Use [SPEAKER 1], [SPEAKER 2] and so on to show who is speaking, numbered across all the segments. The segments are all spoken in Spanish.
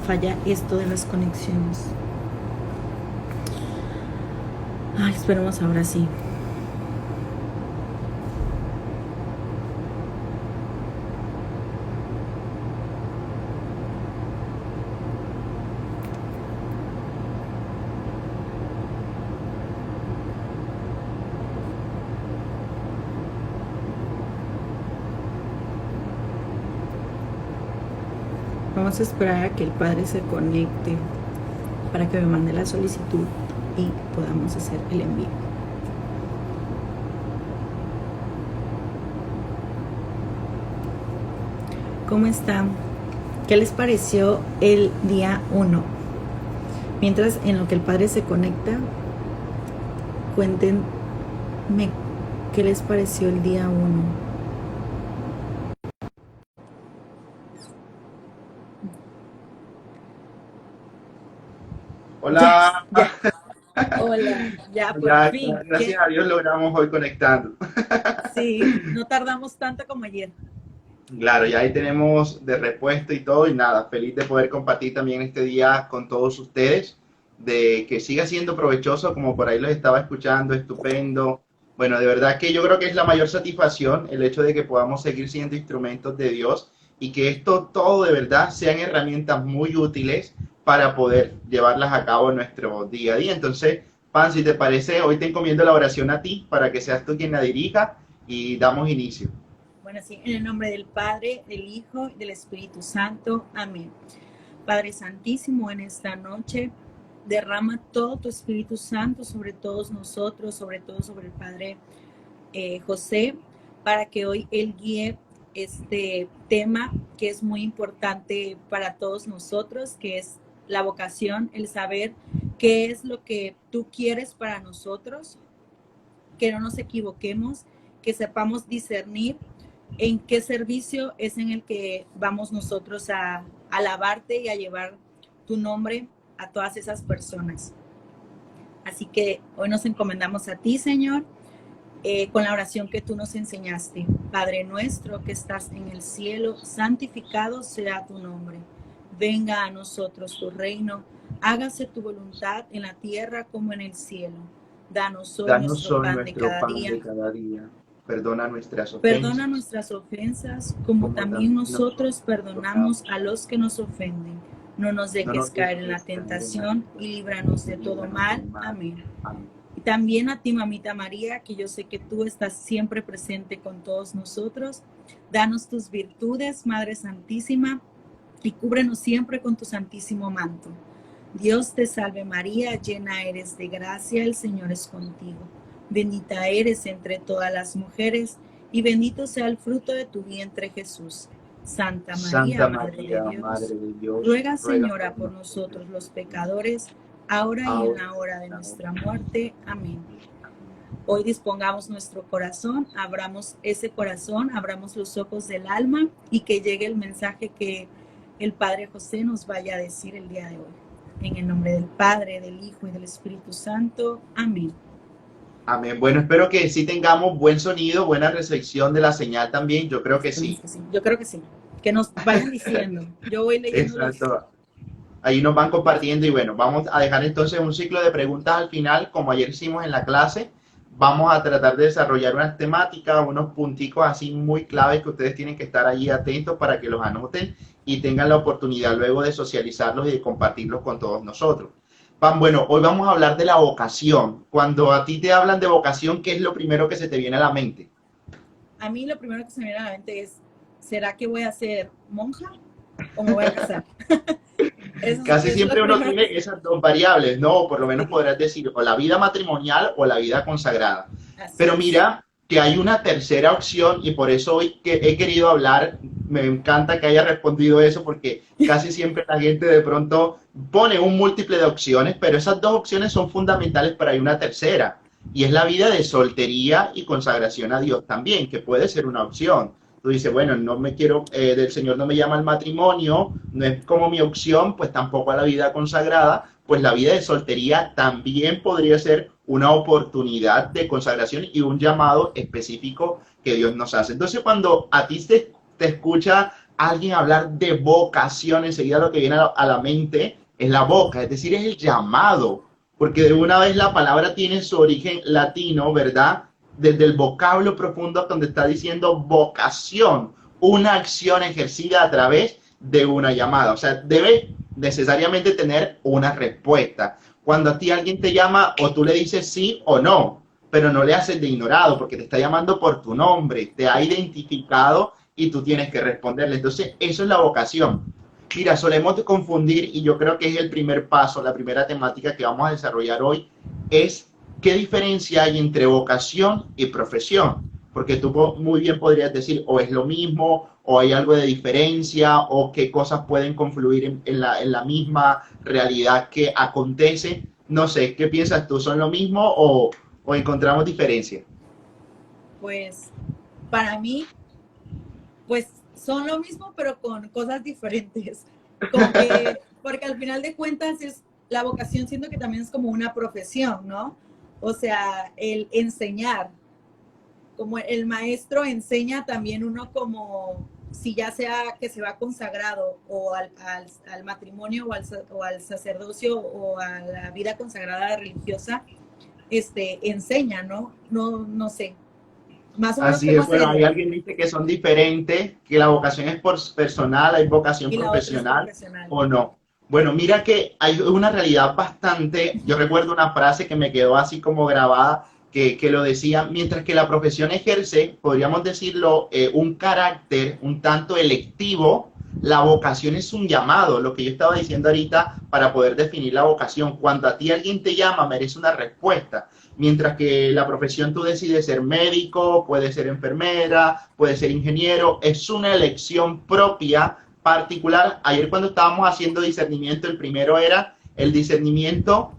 [SPEAKER 1] falla esto de las conexiones. Ay, esperemos ahora sí. Vamos a esperar a que el Padre se conecte para que me mande la solicitud y podamos hacer el envío. ¿Cómo están? ¿Qué les pareció el día 1? Mientras, en lo que el Padre se conecta, cuéntenme qué les pareció el día 1.
[SPEAKER 2] Hola,
[SPEAKER 1] Ya. Hola, ya por fin.
[SPEAKER 2] gracias a Dios logramos hoy conectando.
[SPEAKER 1] Sí, no tardamos tanto como ayer.
[SPEAKER 2] Claro, ya ahí tenemos de repuesto y todo y nada, feliz de poder compartir también este día con todos ustedes, de que siga siendo provechoso como por ahí los estaba escuchando, estupendo. Bueno, de verdad que yo creo que es la mayor satisfacción el hecho de que podamos seguir siendo instrumentos de Dios y que esto todo de verdad sean herramientas muy útiles para poder llevarlas a cabo en nuestro día a día. Entonces, Pan, si te parece, hoy te encomiendo la oración a ti para que seas tú quien la dirija y damos inicio.
[SPEAKER 1] Bueno, sí, en el nombre del Padre, del Hijo y del Espíritu Santo. Amén. Padre Santísimo, en esta noche derrama todo tu Espíritu Santo sobre todos nosotros, sobre todo sobre el Padre José, para que hoy Él guíe este tema que es muy importante para todos nosotros, que es la vocación, el saber qué es lo que tú quieres para nosotros, que no nos equivoquemos, que sepamos discernir en qué servicio es en el que vamos nosotros a alabarte y a llevar tu nombre a todas esas personas. Así que hoy nos encomendamos a ti, Señor, con la oración que tú nos enseñaste. Padre nuestro que estás en el cielo, santificado sea tu nombre. Venga a nosotros tu reino, hágase tu voluntad en la tierra como en el cielo. Danos hoy
[SPEAKER 2] Danos
[SPEAKER 1] nuestro
[SPEAKER 2] hoy
[SPEAKER 1] pan de
[SPEAKER 2] nuestro
[SPEAKER 1] cada
[SPEAKER 2] pan
[SPEAKER 1] día.
[SPEAKER 2] de cada día. Perdona nuestras
[SPEAKER 1] Perdona
[SPEAKER 2] ofensas,
[SPEAKER 1] nuestras ofensas, como
[SPEAKER 2] como
[SPEAKER 1] también
[SPEAKER 2] también
[SPEAKER 1] nosotros
[SPEAKER 2] nosotros
[SPEAKER 1] perdonamos
[SPEAKER 2] perdonamos.
[SPEAKER 1] a los que nos ofenden. No nos
[SPEAKER 2] No
[SPEAKER 1] dejes
[SPEAKER 2] nos
[SPEAKER 1] caer en la
[SPEAKER 2] dejes caer en la
[SPEAKER 1] tentación y
[SPEAKER 2] tentación
[SPEAKER 1] líbranos
[SPEAKER 2] y
[SPEAKER 1] de todo
[SPEAKER 2] líbranos del
[SPEAKER 1] mal.
[SPEAKER 2] mal.
[SPEAKER 1] Amén.
[SPEAKER 2] Amén.
[SPEAKER 1] Y también a ti, mamita María, que yo sé que tú estás siempre presente con todos nosotros. Danos tus virtudes, Madre Santísima, y cúbrenos siempre con tu santísimo manto. Dios te salve María, llena eres de gracia, el Señor es contigo. Bendita eres entre todas las mujeres, y bendito sea el fruto de tu vientre Jesús. Santa María,
[SPEAKER 2] Santa
[SPEAKER 1] Madre de
[SPEAKER 2] María, Madre
[SPEAKER 1] Dios,
[SPEAKER 2] de Dios,
[SPEAKER 1] ruega
[SPEAKER 2] ruega
[SPEAKER 1] Señora
[SPEAKER 2] por
[SPEAKER 1] por
[SPEAKER 2] nosotros
[SPEAKER 1] nosotros los
[SPEAKER 2] pecadores,
[SPEAKER 1] pecadores, ahora y en
[SPEAKER 2] ahora
[SPEAKER 1] la
[SPEAKER 2] y
[SPEAKER 1] hora
[SPEAKER 2] en
[SPEAKER 1] de
[SPEAKER 2] la hora
[SPEAKER 1] nuestra
[SPEAKER 2] de
[SPEAKER 1] muerte.
[SPEAKER 2] nuestra
[SPEAKER 1] Amén.
[SPEAKER 2] muerte. Amén.
[SPEAKER 1] Hoy dispongamos nuestro corazón, abramos ese corazón, abramos los ojos del alma y que llegue el mensaje que el Padre José nos vaya a decir el día de hoy. En el nombre del Padre, del Hijo y del Espíritu Santo. Amén.
[SPEAKER 2] Amén. Bueno, espero que sí tengamos buen sonido, buena recepción de la señal también. Yo creo que
[SPEAKER 1] Esperemos
[SPEAKER 2] sí.
[SPEAKER 1] que sí. Yo creo que sí. Que nos vayan diciendo. Yo voy leyendo
[SPEAKER 2] Exacto. Ahí nos van compartiendo y bueno, vamos a dejar entonces un ciclo de preguntas al final, como ayer hicimos en la clase. Vamos a tratar de desarrollar unas temáticas, unos punticos así muy claves que ustedes tienen que estar allí atentos para que los anoten y tengan la oportunidad luego de socializarlos y de compartirlos con todos nosotros. Pan, bueno, hoy vamos a hablar de la vocación. Cuando a ti te hablan de vocación, ¿qué es lo primero que se te viene a la mente?
[SPEAKER 1] A mí lo primero que se me viene a la mente es, ¿será que voy a ser monja o me voy a casar? Eso
[SPEAKER 2] Casi
[SPEAKER 1] es lo
[SPEAKER 2] siempre uno
[SPEAKER 1] primero que
[SPEAKER 2] tiene
[SPEAKER 1] se...
[SPEAKER 2] esas dos variables, ¿no? O por lo menos
[SPEAKER 1] Sí,
[SPEAKER 2] podrás decir o la vida matrimonial o la vida consagrada.
[SPEAKER 1] así
[SPEAKER 2] Pero
[SPEAKER 1] es.
[SPEAKER 2] mira que hay una tercera opción y por eso hoy que he querido hablar, me encanta que haya respondido eso porque casi siempre la gente de pronto pone un múltiple de opciones, pero esas dos opciones son fundamentales para hay una tercera y es la vida de soltería y consagración a Dios también, que puede ser una opción. Tú dices, bueno, no me quiero, del Señor no me llama al matrimonio, no es como mi opción, pues tampoco a la vida consagrada, pues la vida de soltería también podría ser una oportunidad de consagración y un llamado específico que Dios nos hace. Entonces, cuando a ti te escucha alguien hablar de vocación, enseguida lo que viene a la mente es la boca, es decir, es el llamado, porque de una vez la palabra tiene su origen latino, ¿verdad? Desde el vocablo profundo donde está diciendo vocación, una acción ejercida a través de una llamada. O sea, debe necesariamente tener una respuesta. Cuando a ti alguien te llama, o tú le dices sí o no, pero no le haces de ignorado porque te está llamando por tu nombre, te ha identificado y tú tienes que responderle. Entonces, eso es la vocación. Mira, solemos confundir, y yo creo que es el primer paso, la primera temática que vamos a desarrollar hoy, es qué diferencia hay entre vocación y profesión. Porque tú muy bien podrías decir, o es lo mismo, o hay algo de diferencia, o qué cosas pueden confluir en la misma realidad que acontece. No sé, ¿qué piensas tú? ¿Son lo mismo o encontramos diferencia?
[SPEAKER 1] Pues para mí, pues son lo mismo, pero con cosas diferentes. Como que, porque al final de cuentas es la vocación, siento que también es como una profesión, ¿no? O sea, el enseñar, como el maestro enseña, también uno como, si ya sea que se va consagrado o al matrimonio o al sacerdocio o a la vida consagrada religiosa, enseña, ¿no? No sé, más o menos
[SPEAKER 2] Así
[SPEAKER 1] cómo
[SPEAKER 2] es, bueno, hay
[SPEAKER 1] hacerlo.
[SPEAKER 2] alguien dice que son diferentes, que la vocación es por personal, hay vocación
[SPEAKER 1] Y la otra es
[SPEAKER 2] profesional
[SPEAKER 1] profesional.
[SPEAKER 2] o no. Bueno, mira que hay una realidad bastante, yo recuerdo una frase que me quedó así como grabada, que lo decía, mientras que la profesión ejerce, podríamos decirlo, un carácter un tanto electivo, la vocación es un llamado, lo que yo estaba diciendo ahorita para poder definir la vocación. Cuando a ti alguien te llama, merece una respuesta. Mientras que la profesión tú decides ser médico, puede ser enfermera, puede ser ingeniero, es una elección propia, particular. Ayer cuando estábamos haciendo discernimiento, el primero era el discernimiento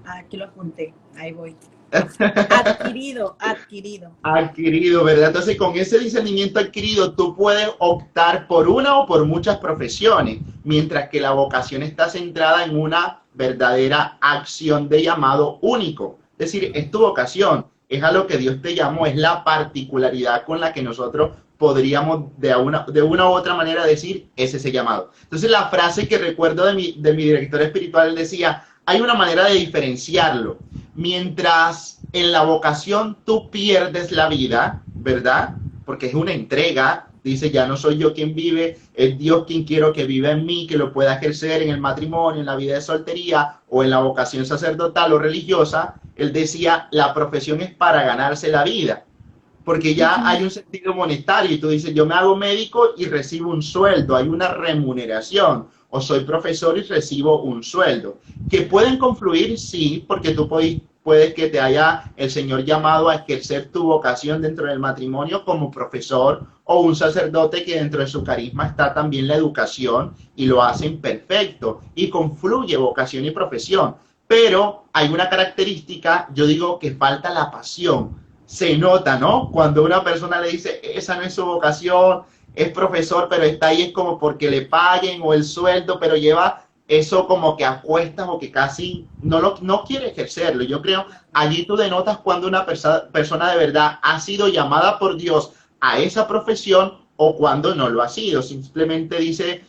[SPEAKER 1] Aquí lo apunté, ahí voy. Adquirido, adquirido.
[SPEAKER 2] adquirido, ¿verdad? Entonces, con ese discernimiento adquirido, tú puedes optar por una o por muchas profesiones, mientras que la vocación está centrada en una verdadera acción de llamado único. Es decir, es tu vocación, es a lo que Dios te llamó, es la particularidad con la que nosotros podríamos de una u otra manera decir es ese llamado. Entonces, la frase que recuerdo de mi director espiritual decía, hay una manera de diferenciarlo. Mientras en la vocación tú pierdes la vida, ¿verdad? Porque es una entrega, dice, ya no soy yo quien vive, es Dios quien quiero que viva en mí, que lo pueda ejercer en el matrimonio, en la vida de soltería o en la vocación sacerdotal o religiosa. Él decía, la profesión es para ganarse la vida, porque ya hay un sentido monetario y tú dices, yo me hago médico y recibo un sueldo, hay una remuneración, o soy profesor y recibo un sueldo, que pueden confluir, sí, porque tú puedes que te haya el Señor llamado a ejercer tu vocación dentro del matrimonio como profesor o un sacerdote que dentro de su carisma está también la educación y lo hacen perfecto y confluye vocación y profesión. Pero hay una característica, yo digo que falta la pasión. Se nota, ¿no? Cuando una persona le dice, esa no es su vocación, es profesor, pero está ahí es como porque le paguen o el sueldo, pero lleva eso como que a cuestas o que casi no quiere ejercerlo. Yo creo, allí tú denotas cuando una persona de verdad ha sido llamada por Dios a esa profesión o cuando no lo ha sido. Simplemente dice,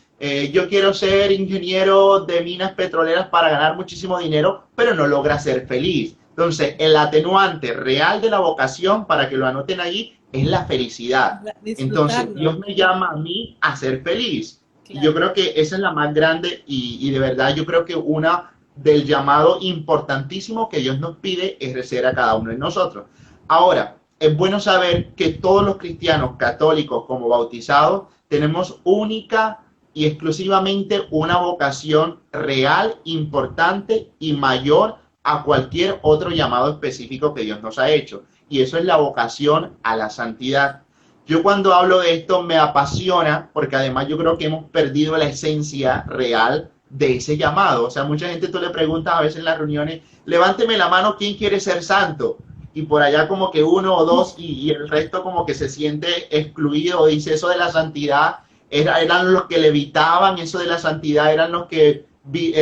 [SPEAKER 2] yo quiero ser ingeniero de minas petroleras para ganar muchísimo dinero, pero no logra ser feliz. Entonces, el atenuante real de la vocación, para que lo anoten ahí, es la felicidad. Entonces,
[SPEAKER 1] Disfrutarlo.
[SPEAKER 2] Dios me llama a mí a ser feliz. Y yo
[SPEAKER 1] Claro.
[SPEAKER 2] creo que esa es la más grande y de verdad yo creo que una del llamado importantísimo que Dios nos pide es ejercer a cada uno de nosotros. Ahora, es bueno saber que todos los cristianos católicos como bautizados tenemos única y exclusivamente una vocación real, importante y mayor a cualquier otro llamado específico que Dios nos ha hecho. Y eso es la vocación a la santidad. Yo cuando hablo de esto me apasiona porque además yo creo que hemos perdido la esencia real de ese llamado. O sea, mucha gente tú le preguntas a veces en las reuniones, levánteme la mano, ¿quién quiere ser santo? Y por allá como que uno o dos y el resto como que se siente excluido. Dice eso de la santidad, eran los que levitaban, eso de la santidad eran los que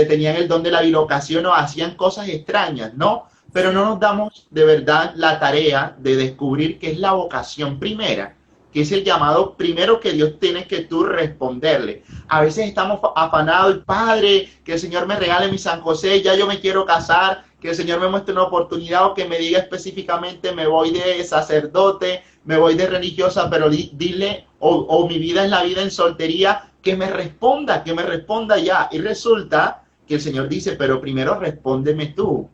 [SPEAKER 2] tenían el don de la bilocación o hacían cosas extrañas, ¿no? Pero no nos damos de verdad la tarea de descubrir qué es la vocación primera, que es el llamado primero que Dios tiene que tú responderle. A veces estamos afanados, Padre, que el Señor me regale mi San José, ya yo me quiero casar, que el Señor me muestre una oportunidad o que me diga específicamente me voy de sacerdote, me voy de religiosa, pero dile, o mi vida es la vida en soltería, que me responda ya. Y resulta que el Señor dice, pero primero respóndeme tú.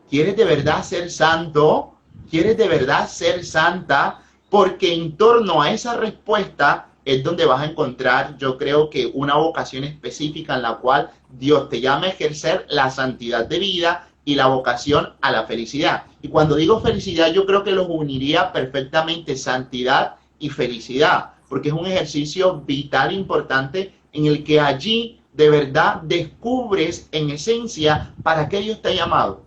[SPEAKER 2] ¿Quieres de verdad ser santo? ¿Quieres de verdad ser santa? Porque en torno a esa respuesta es donde vas a encontrar, yo creo que una vocación específica en la cual Dios te llama a ejercer la santidad de vida y la vocación a la felicidad. Y cuando digo felicidad, yo creo que los uniría perfectamente santidad y felicidad, porque es un ejercicio vital importante en el que allí de verdad descubres en esencia para qué Dios te ha llamado.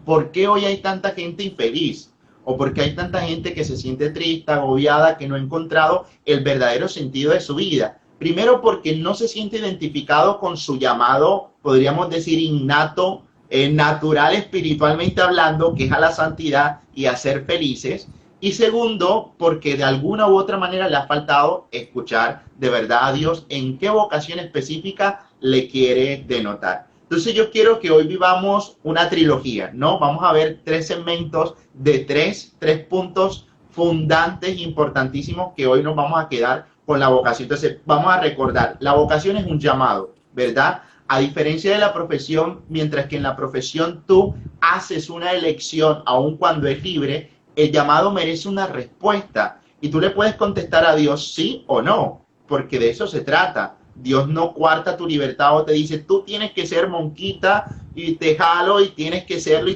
[SPEAKER 2] ¿Por qué hoy hay tanta gente infeliz? ¿O por qué hay tanta gente que se siente triste, agobiada, que no ha encontrado el verdadero sentido de su vida? Primero porque no se siente identificado con su llamado, podríamos decir innato, natural espiritualmente hablando, que es a la santidad y a ser felices. Y segundo, porque de alguna u otra manera le ha faltado escuchar de verdad a Dios en qué vocación específica le quiere denotar. Entonces yo quiero que hoy vivamos una trilogía, ¿no? Vamos a ver 3 segmentos de tres puntos fundantes importantísimos que hoy nos vamos a quedar con la vocación. Entonces vamos a recordar, la vocación es un llamado, ¿verdad? A diferencia de la profesión, mientras que en la profesión tú haces una elección, aun cuando es libre, el llamado merece una respuesta y tú le puedes contestar a Dios sí o no, porque de eso se trata. Dios no coarta tu libertad o te dice, tú tienes que ser monquita y te jalo y tienes que serlo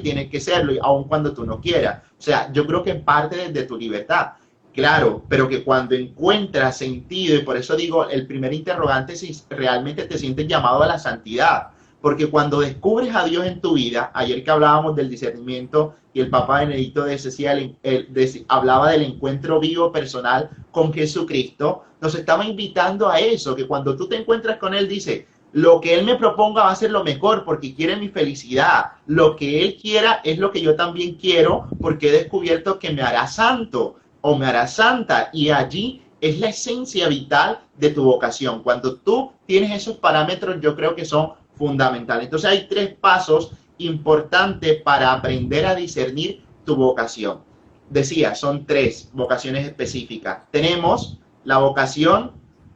[SPEAKER 2] y aun cuando tú no quieras. O sea, yo creo que en parte de tu libertad. Claro, pero que cuando encuentras sentido, y por eso digo, el primer interrogante es si realmente te sientes llamado a la santidad. Porque cuando descubres a Dios en tu vida, ayer que hablábamos del discernimiento y el Papa Benedicto hablaba del encuentro vivo personal con Jesucristo, nos estaba invitando a eso, que cuando tú te encuentras con Él, dice, lo que Él me proponga va a ser lo mejor porque quiere mi felicidad. Lo que Él quiera es lo que yo también quiero porque he descubierto que me hará santo o me hará santa. Y allí es la esencia vital de tu vocación. Cuando tú tienes esos parámetros, yo creo que son fundamentales. Entonces hay 3 pasos importantes para aprender a discernir tu vocación. Decía, son 3 vocaciones específicas. Tenemos la vocación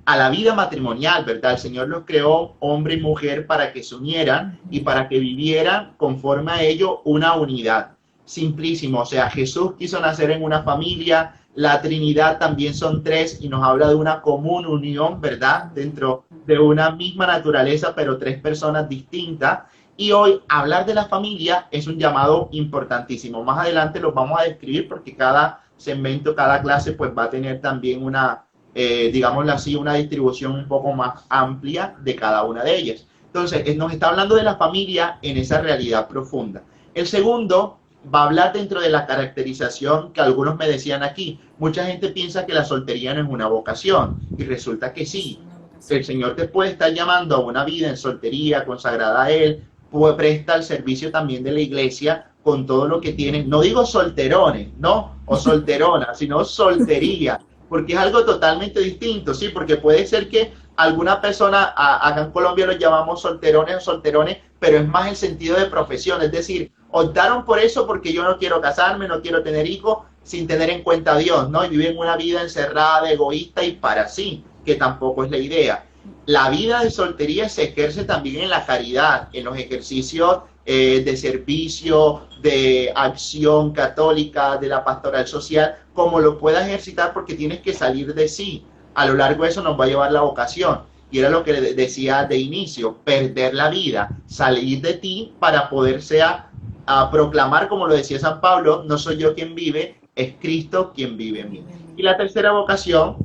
[SPEAKER 2] a la vida matrimonial, ¿verdad? El Señor los creó hombre y mujer para que se unieran y para que vivieran conforme a ello una unidad. Simplísimo, o sea, Jesús quiso nacer en una familia, la Trinidad también son 3 y nos habla de una común unión, ¿verdad? Dentro de una misma naturaleza, pero 3 personas distintas. Y hoy hablar de la familia es un llamado importantísimo. Más adelante los vamos a describir porque cada segmento, cada clase, pues va a tener también una, digámoslo así, una distribución un poco más amplia de cada una de ellas. Entonces, nos está hablando de la familia en esa realidad profunda. El segundo va a hablar dentro de la caracterización que algunos me decían aquí. Mucha gente piensa que la soltería no es una vocación y resulta que sí. El Señor te puede estar llamando a una vida en soltería, consagrada a Él, presta el servicio también de la iglesia con todo lo que tiene. No digo solterones, ¿no? O solteronas, sino soltería, porque es algo totalmente distinto, ¿sí? Porque puede ser que alguna persona, acá en Colombia los llamamos solterones o solterones, pero es más el sentido de profesión, es decir, optaron por eso porque yo no quiero casarme, no quiero tener hijos, sin tener en cuenta a Dios, ¿no? Y viven una vida encerrada, egoísta y para sí, que tampoco es la idea. La vida de soltería se ejerce también en la caridad, en los ejercicios de servicio, de acción católica, de la pastoral social, como lo puedas ejercitar porque tienes que salir de sí. A lo largo de eso nos va a llevar la vocación. Y era lo que decía de inicio, perder la vida, salir de ti para poderse a proclamar, como lo decía San Pablo, no soy yo quien vive, es Cristo quien vive en mí. Y la tercera vocación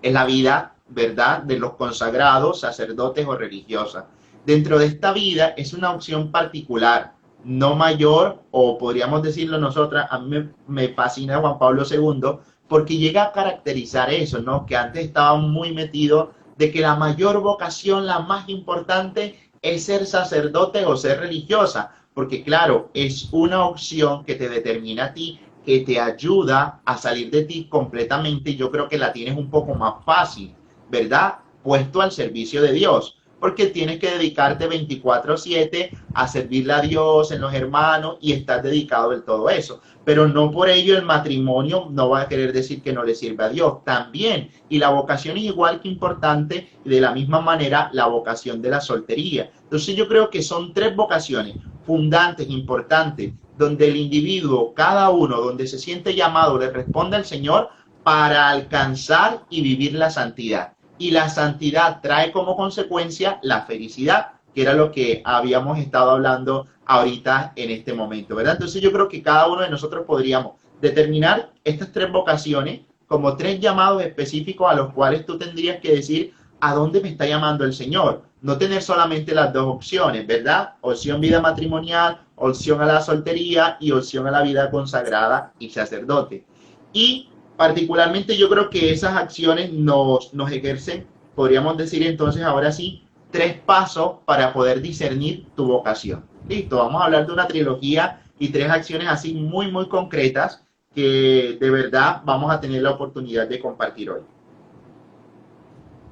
[SPEAKER 2] es la vida, ¿verdad?, de los consagrados, sacerdotes o religiosas. Dentro de esta vida es una opción particular, no mayor, o podríamos decirlo nosotras, a mí me fascina Juan Pablo II, porque llega a caracterizar eso, ¿no? Que antes estaba muy metido de que la mayor vocación, la más importante, es ser sacerdote o ser religiosa, porque claro, es una opción que te determina a ti que te ayuda a salir de ti completamente, y yo creo que la tienes un poco más fácil, ¿verdad? Puesto al servicio de Dios, porque tienes que dedicarte 24/7 a servirle a Dios, en los hermanos, y estás dedicado en todo eso. Pero no por ello el matrimonio no va a querer decir que no le sirve a Dios, también. Y la vocación es igual que importante, y de la misma manera la vocación de la soltería. Entonces yo creo que son tres vocaciones fundantes, importantes, donde el individuo, cada uno, donde se siente llamado, le responde al Señor para alcanzar y vivir la santidad. Y la santidad trae como consecuencia la felicidad, que era lo que habíamos estado hablando ahorita en este momento, ¿verdad? Entonces yo creo que cada uno de nosotros podríamos determinar estas tres vocaciones como tres llamados específicos a los cuales tú tendrías que decir a dónde me está llamando el Señor. No tener solamente las dos opciones, ¿verdad? Opción vida matrimonial, opción a la soltería y opción a la vida consagrada y sacerdote. Y particularmente yo creo que esas acciones nos ejercen, podríamos decir entonces ahora sí, tres pasos para poder discernir tu vocación. Listo, vamos a hablar de una trilogía y tres acciones así muy, muy concretas que de verdad vamos a tener la oportunidad de compartir hoy.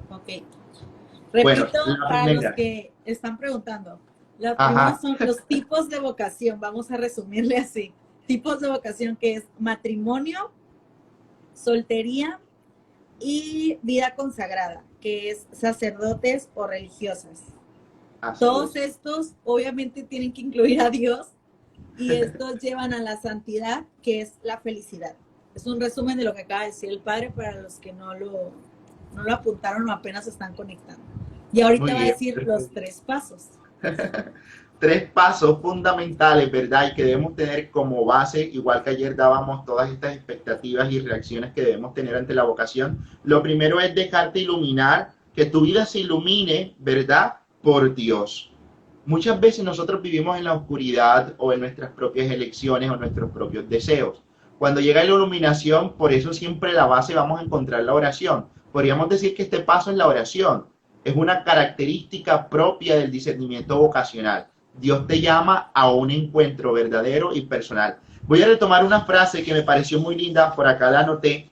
[SPEAKER 1] Ok. Repito, bueno, para los que están preguntando. La primera son los tipos de vocación, vamos a resumirle así. Tipos de vocación que es matrimonio, soltería y vida consagrada, que es sacerdotes o religiosas. Todos estos obviamente tienen que incluir a Dios y estos llevan a la santidad, que es la felicidad. Es un resumen de lo que acaba de decir el Padre para los que no lo apuntaron o apenas están conectando. Y ahorita va a decir los tres pasos.
[SPEAKER 2] Tres pasos fundamentales, ¿verdad? Y que debemos tener como base, igual que ayer dábamos todas estas expectativas y reacciones que debemos tener ante la vocación. Lo primero es dejarte iluminar, que tu vida se ilumine, ¿verdad? Por Dios. Muchas veces nosotros vivimos en la oscuridad o en nuestras propias elecciones o nuestros propios deseos. Cuando llega la iluminación, por eso siempre la base vamos a encontrar la oración. Podríamos decir que este paso es la oración. Es una característica propia del discernimiento vocacional. Dios te llama a un encuentro verdadero y personal. Voy a retomar una frase que me pareció muy linda, por acá la anoté.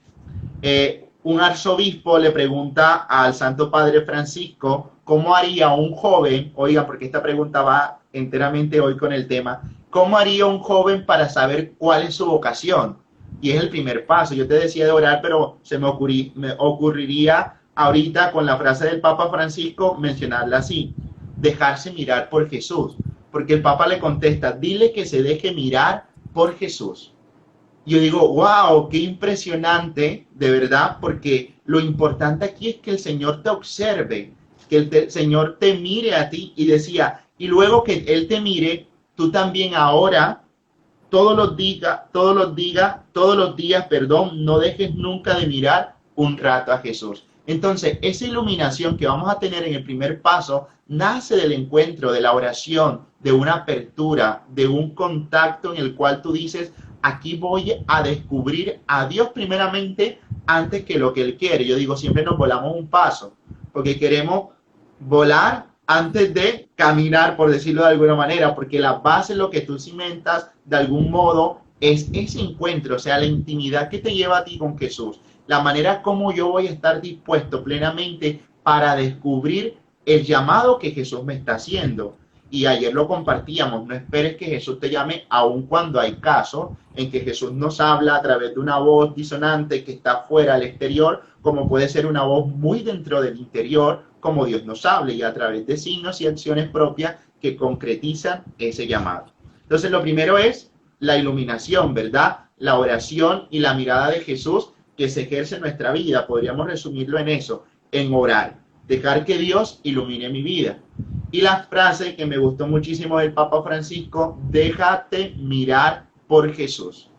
[SPEAKER 2] Un arzobispo le pregunta al Santo Padre Francisco cómo haría un joven, oiga, porque esta pregunta va enteramente hoy con el tema, ¿cómo haría un joven para saber cuál es su vocación? Y es el primer paso. Yo te decía de orar, pero se me ocurriría ahorita con la frase del Papa Francisco mencionarla así: dejarse mirar por Jesús. Porque el Papa le contesta, dile que se deje mirar por Jesús. Yo digo, wow, qué impresionante, de verdad, porque lo importante aquí es que el Señor te observe, que el Señor te mire a ti, y decía, y luego que Él te mire, tú también ahora, todos los días, no dejes nunca de mirar un rato a Jesús. Entonces, esa iluminación que vamos a tener en el primer paso nace del encuentro, de la oración, de una apertura, de un contacto en el cual tú dices, aquí voy a descubrir a Dios primeramente antes que lo que Él quiere. Yo digo, siempre nos volamos un paso, porque queremos volar antes de caminar, por decirlo de alguna manera, porque la base, lo que tú cimentas de algún modo, es ese encuentro, o sea, la intimidad que te lleva a ti con Jesús. La manera como yo voy a estar dispuesto plenamente para descubrir el llamado que Jesús me está haciendo. Y ayer lo compartíamos, no esperes que Jesús te llame aun cuando hay casos en que Jesús nos habla a través de una voz disonante que está fuera al exterior, como puede ser una voz muy dentro del interior, como Dios nos hable, y a través de signos y acciones propias que concretizan ese llamado. Entonces, lo primero es la iluminación, ¿verdad? La oración y la mirada de Jesús que se ejerce en nuestra vida. Podríamos resumirlo en eso, en orar, dejar que Dios ilumine mi vida. Y la frase que me gustó muchísimo del Papa Francisco, déjate mirar por Jesús.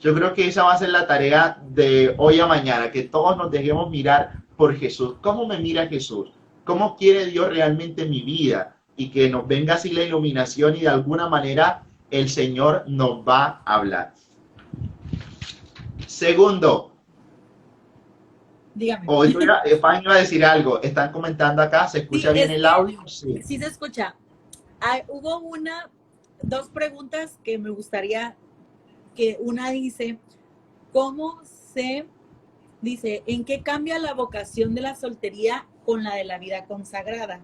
[SPEAKER 2] Yo creo que esa va a ser la tarea de hoy a mañana, que todos nos dejemos mirar por Jesús. ¿Cómo me mira Jesús? ¿Cómo quiere Dios realmente mi vida? Y que nos venga así la iluminación y de alguna manera el Señor nos va a hablar. Segundo.
[SPEAKER 1] Dígame.
[SPEAKER 2] Hoy Fanny iba a decir algo. Están comentando acá. ¿Se escucha bien el audio?
[SPEAKER 1] Sí, sí se escucha. Hubo dos preguntas que me gustaría porque una dice, ¿cómo se dice, en qué cambia la vocación de la soltería con la de la vida consagrada?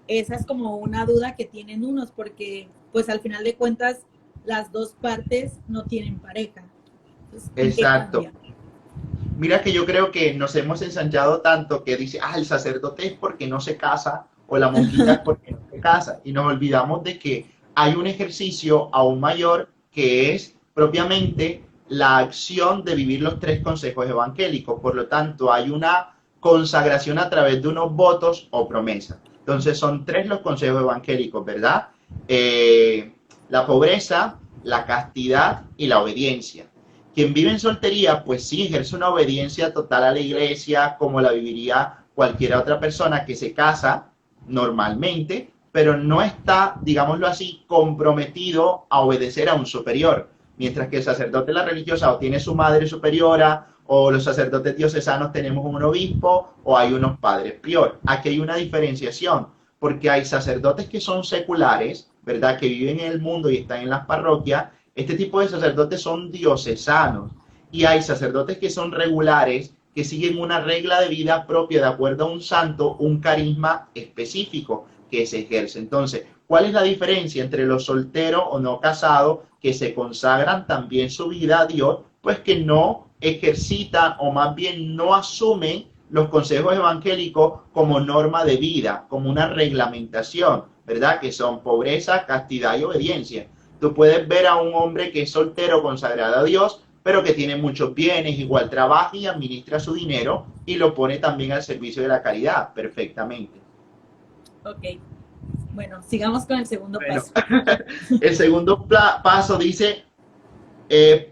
[SPEAKER 1] Esa es como una duda que tienen unos, porque pues al final de cuentas las dos partes no tienen pareja. Entonces, ¿en qué
[SPEAKER 2] Exacto.
[SPEAKER 1] cambia?
[SPEAKER 2] Mira que yo creo que nos hemos ensanchado tanto que dice, el sacerdote es porque no se casa o la monjita es porque no se casa. Y nos olvidamos de que hay un ejercicio aún mayor que es propiamente la acción de vivir los tres consejos evangélicos. Por lo tanto, hay una consagración a través de unos votos o promesas. Entonces, son tres los consejos evangélicos, ¿verdad? La pobreza, la castidad y la obediencia. Quien vive en soltería, pues sí, ejerce una obediencia total a la iglesia, como la viviría cualquier otra persona que se casa normalmente, pero no está, digámoslo así, comprometido a obedecer a un superior. Mientras que el sacerdote de la religiosa o tiene su madre superiora, o los sacerdotes diocesanos tenemos un obispo, o hay unos padres prior. Aquí hay una diferenciación, porque hay sacerdotes que son seculares, ¿verdad? Que viven en el mundo y están en las parroquias. Este tipo de sacerdotes son diocesanos y hay sacerdotes que son regulares, que siguen una regla de vida propia de acuerdo a un santo, un carisma específico que se ejerce. Entonces, ¿cuál es la diferencia entre los solteros o no casados que se consagran también su vida a Dios? Pues que no ejercitan o más bien no asumen los consejos evangélicos como norma de vida, como una reglamentación, ¿verdad? Que son pobreza, castidad y obediencia. Tú puedes ver a un hombre que es soltero, consagrado a Dios, pero que tiene muchos bienes, igual trabaja y administra su dinero y lo pone también al servicio de la caridad, perfectamente.
[SPEAKER 1] Ok, bueno, sigamos con el segundo paso.
[SPEAKER 2] El segundo paso dice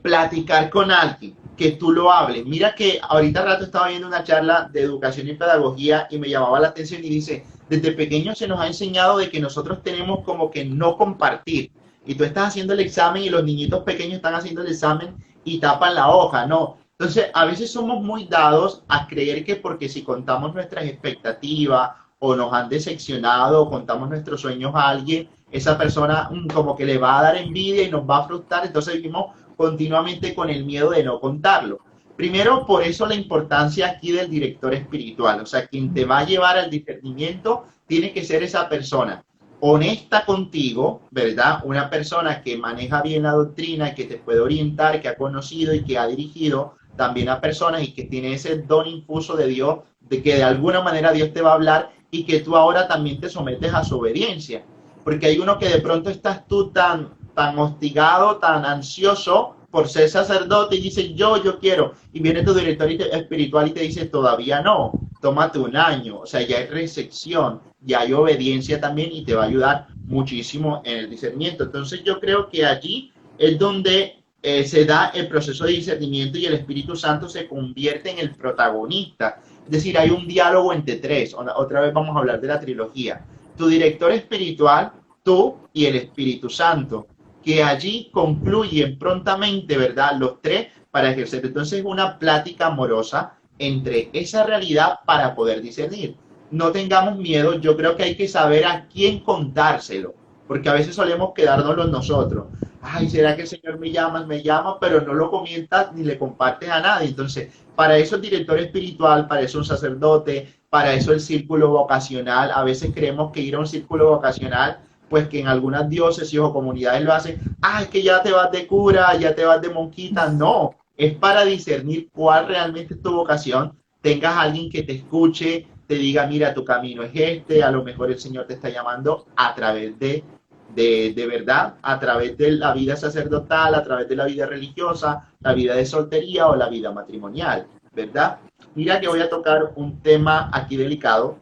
[SPEAKER 2] platicar con alguien, que tú lo hables. Mira que ahorita rato estaba viendo una charla de educación y pedagogía y me llamaba la atención y dice, desde pequeño se nos ha enseñado de que nosotros tenemos como que no compartir. Y tú estás haciendo el examen y los niñitos pequeños están haciendo el examen y tapan la hoja, ¿no? Entonces, a veces somos muy dados a creer que porque si contamos nuestras expectativas o nos han decepcionado o contamos nuestros sueños a alguien, esa persona como que le va a dar envidia y nos va a frustrar, entonces vivimos continuamente con el miedo de no contarlo. Primero, por eso la importancia aquí del director espiritual, o sea, quien te va a llevar al discernimiento tiene que ser esa persona honesta contigo, ¿verdad? Una persona que maneja bien la doctrina, que te puede orientar, que ha conocido y que ha dirigido también a personas y que tiene ese don infuso de Dios, de que de alguna manera Dios te va a hablar y que tú ahora también te sometes a su obediencia. Porque hay uno que de pronto estás tú tan hostigado, tan ansioso por ser sacerdote y dice yo quiero, y viene tu director espiritual y te dice todavía no, tómate un año, o sea, ya hay recepción, ya hay obediencia también y te va a ayudar muchísimo en el discernimiento. Entonces yo creo que allí es donde se da el proceso de discernimiento y el Espíritu Santo se convierte en el protagonista. Es decir, hay un diálogo entre tres. Otra vez vamos a hablar de la trilogía. Tu director espiritual, tú y el Espíritu Santo, que allí concluyen prontamente, ¿verdad? Los tres para ejercer. Entonces, una plática amorosa entre esa realidad para poder discernir. No tengamos miedo, yo creo que hay que saber a quién contárselo, porque a veces solemos quedárnoslo nosotros. Ay, ¿será que el Señor me llama, pero no lo comentas ni le compartes a nadie? Entonces, para eso el director espiritual, para eso un sacerdote, para eso el círculo vocacional. A veces creemos que ir a un círculo vocacional, pues que en algunas diócesis o comunidades lo hacen, es que ya te vas de cura, ya te vas de monjita. No, es para discernir cuál realmente es tu vocación, tengas a alguien que te escuche, te diga, mira, tu camino es este, a lo mejor el Señor te está llamando a través de verdad, a través de la vida sacerdotal, a través de la vida religiosa, la vida de soltería o la vida matrimonial, ¿verdad? Mira que voy a tocar un tema aquí delicado.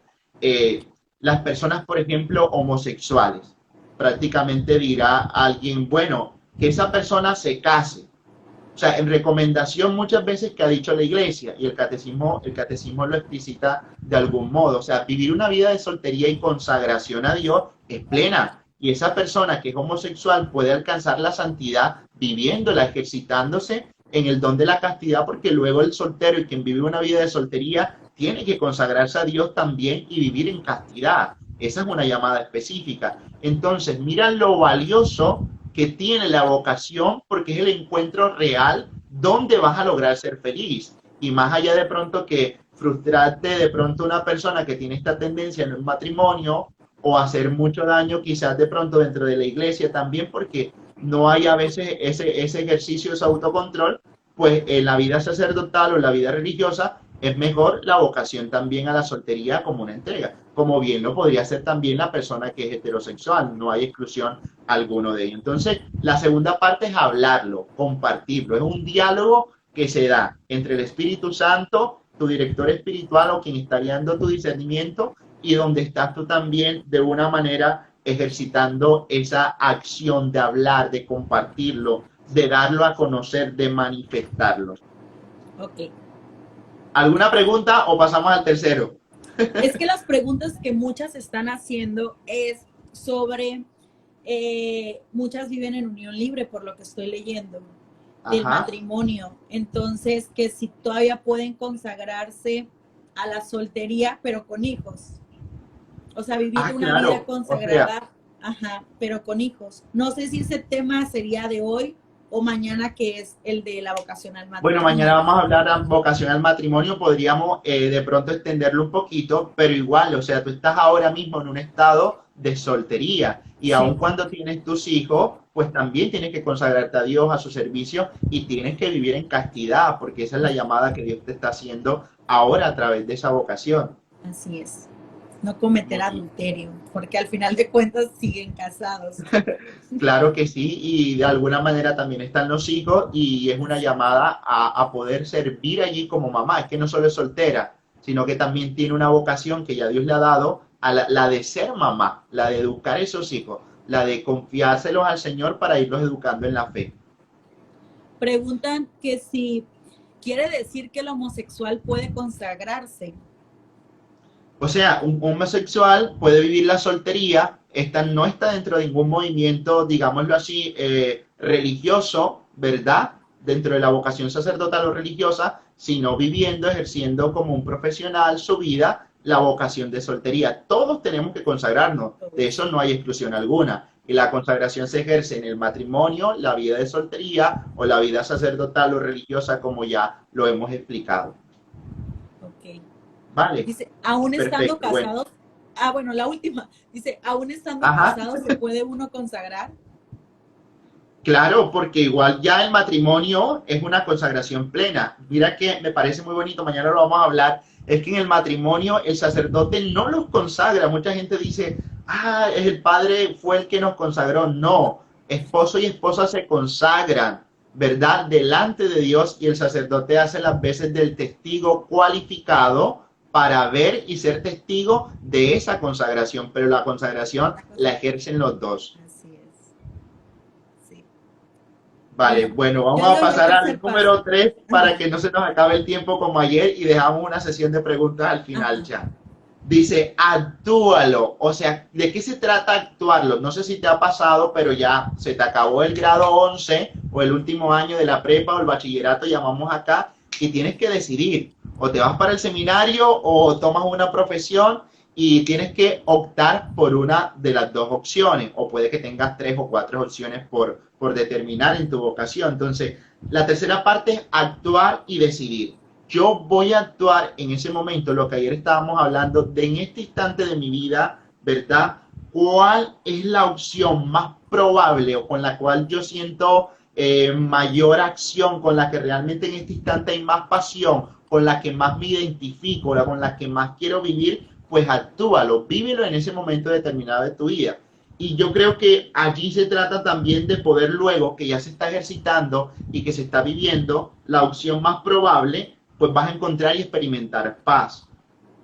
[SPEAKER 2] Las personas, por ejemplo, homosexuales, prácticamente dirá alguien, bueno, que esa persona se case. O sea, en recomendación muchas veces que ha dicho la iglesia y el catecismo lo explicita de algún modo. O sea, vivir una vida de soltería y consagración a Dios es plena. Y esa persona que es homosexual puede alcanzar la santidad viviéndola, ejercitándose en el don de la castidad, porque luego el soltero y quien vive una vida de soltería tiene que consagrarse a Dios también y vivir en castidad. Esa es una llamada específica. Entonces, mira lo valioso que tiene la vocación porque es el encuentro real donde vas a lograr ser feliz. Y más allá de pronto que frustrarte de pronto una persona que tiene esta tendencia en un matrimonio o hacer mucho daño quizás de pronto dentro de la iglesia también porque no hay a veces ese ejercicio, ese autocontrol, pues en la vida sacerdotal o en la vida religiosa es mejor la vocación también a la soltería como una entrega, como bien lo podría hacer también la persona que es heterosexual, no hay exclusión alguno de ello. Entonces, la segunda parte es hablarlo, compartirlo, es un diálogo que se da entre el Espíritu Santo, tu director espiritual o quien está guiando tu discernimiento y donde estás tú también de una manera ejercitando esa acción de hablar, de compartirlo, de darlo a conocer, de manifestarlo.
[SPEAKER 1] Ok.
[SPEAKER 2] ¿Alguna pregunta o pasamos al tercero?
[SPEAKER 1] Es que las preguntas que muchas están haciendo es sobre, muchas viven en unión libre, por lo que estoy leyendo, del
[SPEAKER 2] Ajá.
[SPEAKER 1] matrimonio. Entonces, que si todavía pueden consagrarse a la soltería, pero con hijos. O sea, vivir una vida
[SPEAKER 2] Claro.
[SPEAKER 1] consagrada, ajá, pero con hijos. No sé si ese tema sería de hoy o mañana, que es el de la vocación al
[SPEAKER 2] Bueno,
[SPEAKER 1] matrimonio.
[SPEAKER 2] mañana vamos a hablar de vocación al matrimonio, podríamos de pronto extenderlo un poquito, pero igual, o sea, tú estás ahora mismo en un estado de soltería y
[SPEAKER 1] Sí.
[SPEAKER 2] aun cuando tienes tus hijos, pues también tienes que consagrarte a Dios, a su servicio y tienes que vivir en castidad, porque esa es la llamada que Dios te está haciendo ahora a través de esa vocación.
[SPEAKER 1] Así es. No cometer adulterio, porque al final de cuentas siguen casados.
[SPEAKER 2] Claro que sí, y de alguna manera también están los hijos y es una llamada a poder servir allí como mamá. Es que no solo es soltera, sino que también tiene una vocación que ya Dios le ha dado, a la de ser mamá, la de educar a esos hijos, la de confiárselos al Señor para irlos educando en la fe.
[SPEAKER 1] Preguntan que si quiere decir que el homosexual puede consagrarse.
[SPEAKER 2] O sea, un homosexual puede vivir la soltería, esta no está dentro de ningún movimiento, digámoslo así, religioso, ¿verdad? Dentro de la vocación sacerdotal o religiosa, sino viviendo, ejerciendo como un profesional su vida, la vocación de soltería. Todos tenemos que consagrarnos, de eso no hay exclusión alguna. Y la consagración se ejerce en el matrimonio, la vida de soltería o la vida sacerdotal o religiosa, como ya lo hemos explicado.
[SPEAKER 1] Ok.
[SPEAKER 2] Vale,
[SPEAKER 1] Dice, aún estando
[SPEAKER 2] perfecto. Bueno.
[SPEAKER 1] casados, bueno, la última, dice, aún estando
[SPEAKER 2] Ajá.
[SPEAKER 1] casados, ¿se puede uno consagrar?
[SPEAKER 2] Claro, porque igual ya el matrimonio es una consagración plena. Mira que me parece muy bonito, mañana lo vamos a hablar, es que en el matrimonio el sacerdote no los consagra. Mucha gente dice, el padre fue el que nos consagró. No, esposo y esposa se consagran, ¿verdad? Delante de Dios y el sacerdote hace las veces del testigo cualificado para ver y ser testigo de esa consagración, pero la consagración la ejercen los dos.
[SPEAKER 1] Así es. Sí.
[SPEAKER 2] Vale, bueno,
[SPEAKER 1] Yo
[SPEAKER 2] vamos
[SPEAKER 1] digo
[SPEAKER 2] a
[SPEAKER 1] que el
[SPEAKER 2] pasar al
[SPEAKER 1] tercer
[SPEAKER 2] número
[SPEAKER 1] paso.
[SPEAKER 2] 3 para que no se nos acabe el tiempo como ayer y dejamos una sesión de preguntas al final ya. Dice, actúalo. O sea, ¿de qué se trata actuarlo? No sé si te ha pasado, pero ya se te acabó el grado 11 o el último año de la prepa o el bachillerato, llamamos acá, y tienes que decidir. O te vas para el seminario o tomas una profesión y tienes que optar por una de las dos opciones. O puede que tengas 3 o 4 opciones por determinar en tu vocación. Entonces, la tercera parte es actuar y decidir. Yo voy a actuar en ese momento, lo que ayer estábamos hablando, de en este instante de mi vida, ¿verdad? ¿Cuál es la opción más probable o con la cual yo siento mayor acción, con la que realmente en este instante hay más pasión, con la que más me identifico, con la que más quiero vivir? Pues actúalo, vívelo en ese momento determinado de tu vida. Y yo creo que allí se trata también de poder luego, que ya se está ejercitando y que se está viviendo, la opción más probable, pues vas a encontrar y experimentar paz.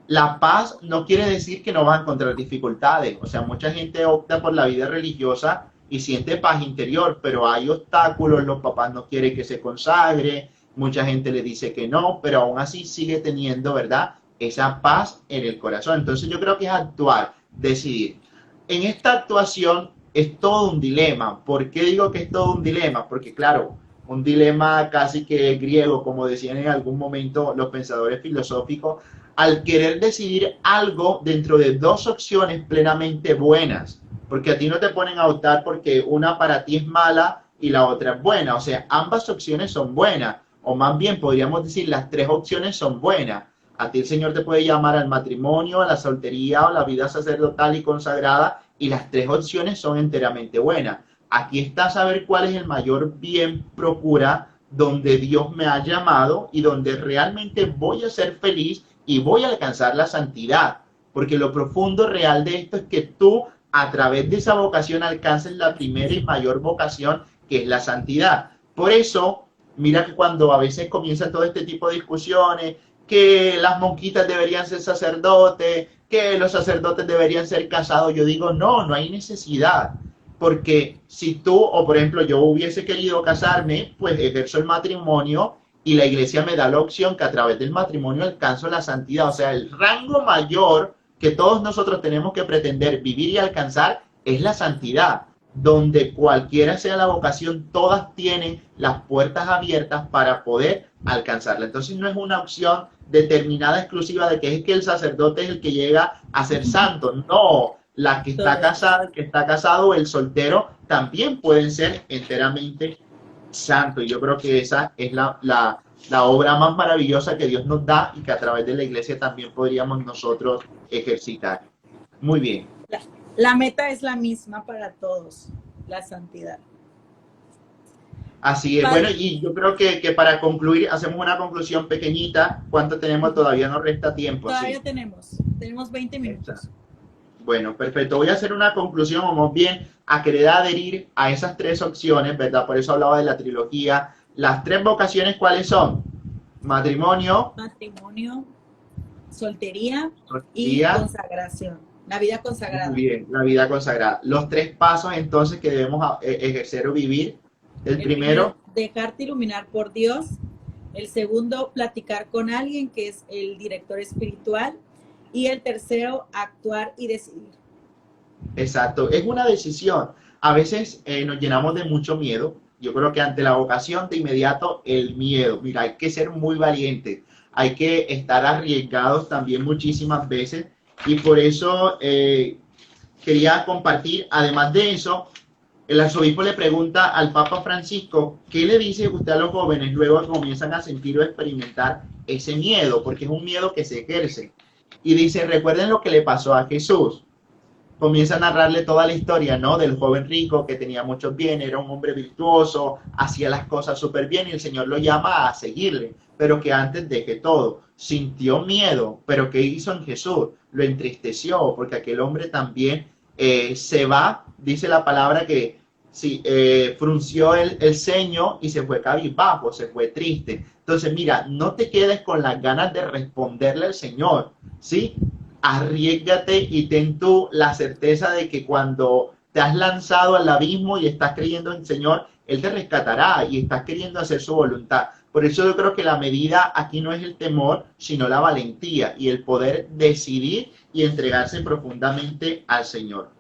[SPEAKER 2] La paz no quiere decir que no vas a encontrar dificultades. O sea, mucha gente opta por la vida religiosa y siente paz interior, pero hay obstáculos, los papás no quieren que se consagre, mucha gente le dice que no, pero aún así sigue teniendo, ¿verdad? Esa paz en el corazón. Entonces yo creo que es actuar, decidir. En esta actuación es todo un dilema. ¿Por qué digo que es todo un dilema? Porque claro, un dilema casi que griego, como decían en algún momento los pensadores filosóficos, al querer decidir algo dentro de dos opciones plenamente buenas, porque a ti no te ponen a optar porque una para ti es mala y la otra es buena. O sea, ambas opciones son buenas, o más bien podríamos decir las tres opciones son buenas. A ti el Señor te puede llamar al matrimonio, a la soltería o la vida sacerdotal y consagrada, y las tres opciones son enteramente buenas. Aquí está saber cuál es el mayor bien procura, donde Dios me ha llamado y donde realmente voy a ser feliz y voy a alcanzar la santidad. Porque lo profundo real de esto es que tú, a través de esa vocación, alcances la primera y mayor vocación, que es la santidad. Por eso, mira que cuando a veces comienza todo este tipo de discusiones, que las monjitas deberían ser sacerdotes, que los sacerdotes deberían ser casados, yo digo, no, no hay necesidad. Porque si tú, o por ejemplo, yo hubiese querido casarme, pues ejerzo el matrimonio y la iglesia me da la opción que a través del matrimonio alcanzo la santidad. O sea, el rango mayor que todos nosotros tenemos que pretender vivir y alcanzar es la santidad, donde cualquiera sea la vocación, todas tienen las puertas abiertas para poder alcanzarla. Entonces no es una opción determinada, exclusiva, de que es que el sacerdote es el que llega a ser santo. No, la que está casada, el que está casado, el soltero, también pueden ser enteramente santos. Y yo creo que esa es la obra más maravillosa que Dios nos da y que a través de la iglesia también podríamos nosotros ejercitar. Muy bien.
[SPEAKER 1] La meta es la misma para todos, la santidad.
[SPEAKER 2] Así es. Bueno, y yo creo que para concluir, hacemos una conclusión pequeñita. ¿Cuánto tenemos? Todavía nos resta tiempo.
[SPEAKER 1] Todavía
[SPEAKER 2] sí.
[SPEAKER 1] tenemos 20 minutos.
[SPEAKER 2] Bueno, perfecto. Voy a hacer una conclusión, o más bien a querer adherir a esas tres opciones, ¿verdad? Por eso hablaba de la trilogía. Las tres vocaciones, ¿cuáles son? Matrimonio,
[SPEAKER 1] soltería y consagración. La vida consagrada.
[SPEAKER 2] Muy bien, la vida consagrada. Los tres pasos entonces que debemos ejercer o vivir. El primero,
[SPEAKER 1] dejarte iluminar por Dios. El segundo, platicar con alguien que es el director espiritual. Y el tercero, actuar y decidir.
[SPEAKER 2] Exacto, es una decisión. A veces nos llenamos de mucho miedo. Yo creo que ante la vocación de inmediato el miedo. Mira, hay que ser muy valiente. Hay que estar arriesgados también muchísimas veces. Y por eso quería compartir, además de eso, el arzobispo le pregunta al Papa Francisco, ¿qué le dice usted a los jóvenes luego que comienzan a sentir o experimentar ese miedo? Porque es un miedo que se ejerce. Y dice, recuerden lo que le pasó a Jesús. Comienza a narrarle toda la historia, ¿no? Del joven rico que tenía muchos bienes, era un hombre virtuoso, hacía las cosas súper bien y el Señor lo llama a seguirle. Pero que antes deje todo, sintió miedo, pero ¿qué hizo en Jesús? Lo entristeció, porque aquel hombre también se va, dice la palabra que sí, frunció el ceño y se fue cabizbajo, se fue triste. Entonces, mira, no te quedes con las ganas de responderle al Señor, ¿sí? Arriésgate y ten tú la certeza de que cuando te has lanzado al abismo y estás creyendo en el Señor, Él te rescatará y estás queriendo hacer su voluntad. Por eso yo creo que la medida aquí no es el temor, sino la valentía y el poder decidir y entregarse profundamente al Señor.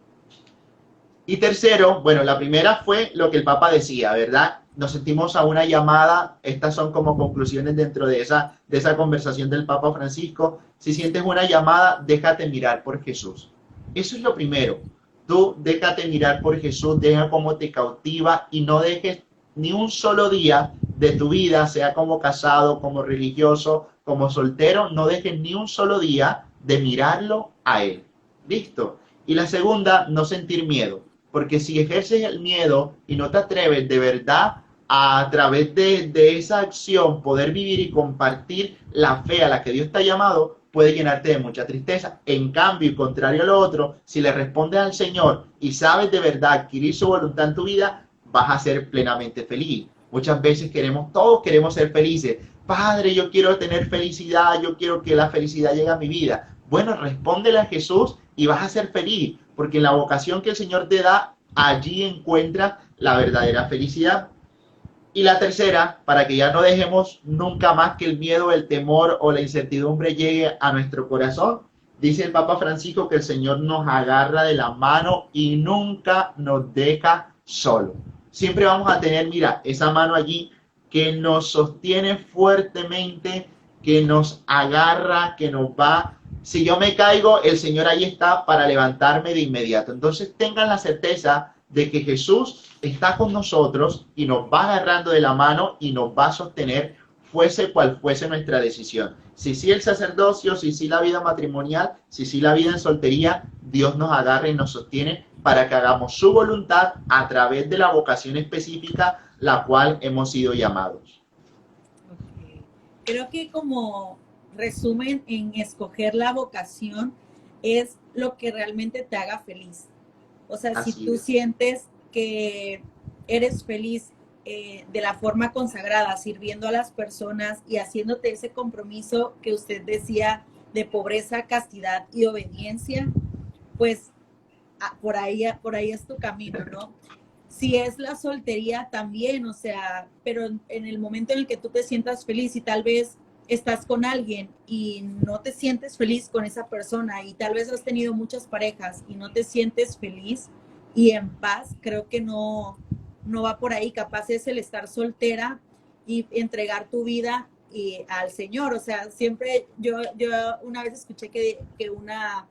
[SPEAKER 2] Y tercero, bueno, la primera fue lo que el Papa decía, ¿verdad? Nos sentimos a una llamada, estas son como conclusiones dentro de esa conversación del Papa Francisco. Si sientes una llamada, déjate mirar por Jesús. Eso es lo primero. Tú déjate mirar por Jesús, deja cómo te cautiva y no dejes ni un solo día de tu vida, sea como casado, como religioso, como soltero, no dejes ni un solo día de mirarlo a Él. ¿Listo? Y la segunda, no sentir miedo. Porque si ejerces el miedo y no te atreves de verdad a través de esa acción poder vivir y compartir la fe a la que Dios te ha llamado, puede llenarte de mucha tristeza. En cambio, y contrario a lo otro, si le respondes al Señor y sabes de verdad adquirir su voluntad en tu vida, vas a ser plenamente feliz. Muchas veces todos queremos ser felices. Padre, yo quiero tener felicidad, yo quiero que la felicidad llegue a mi vida. Bueno, respóndele a Jesús y vas a ser feliz, porque en la vocación que el Señor te da, allí encuentras la verdadera felicidad. Y la tercera, para que ya no dejemos nunca más que el miedo, el temor o la incertidumbre llegue a nuestro corazón, dice el Papa Francisco que el Señor nos agarra de la mano y nunca nos deja solo. Siempre vamos a tener, mira, esa mano allí que nos sostiene fuertemente, que nos agarra, que nos va Si yo me caigo, el Señor ahí está para levantarme de inmediato. Entonces tengan la certeza de que Jesús está con nosotros y nos va agarrando de la mano y nos va a sostener, fuese cual fuese nuestra decisión. Si sí el sacerdocio, si sí la vida matrimonial, si sí la vida en soltería, Dios nos agarra y nos sostiene para que hagamos su voluntad a través de la vocación específica la cual hemos sido llamados.
[SPEAKER 1] Okay. Creo que como resumen en escoger la vocación es lo que realmente te haga feliz. O sea, si tú sientes que eres feliz de la forma consagrada, sirviendo a las personas y haciéndote ese compromiso que usted decía de pobreza, castidad y obediencia, pues por ahí es tu camino, ¿no? Si es la soltería también, o sea, pero en el momento en el que tú te sientas feliz y tal vez estás con alguien y no te sientes feliz con esa persona y tal vez has tenido muchas parejas y no te sientes feliz y en paz, creo que no va por ahí. Capaz es el estar soltera y entregar tu vida al Señor. O sea, siempre yo una vez escuché que una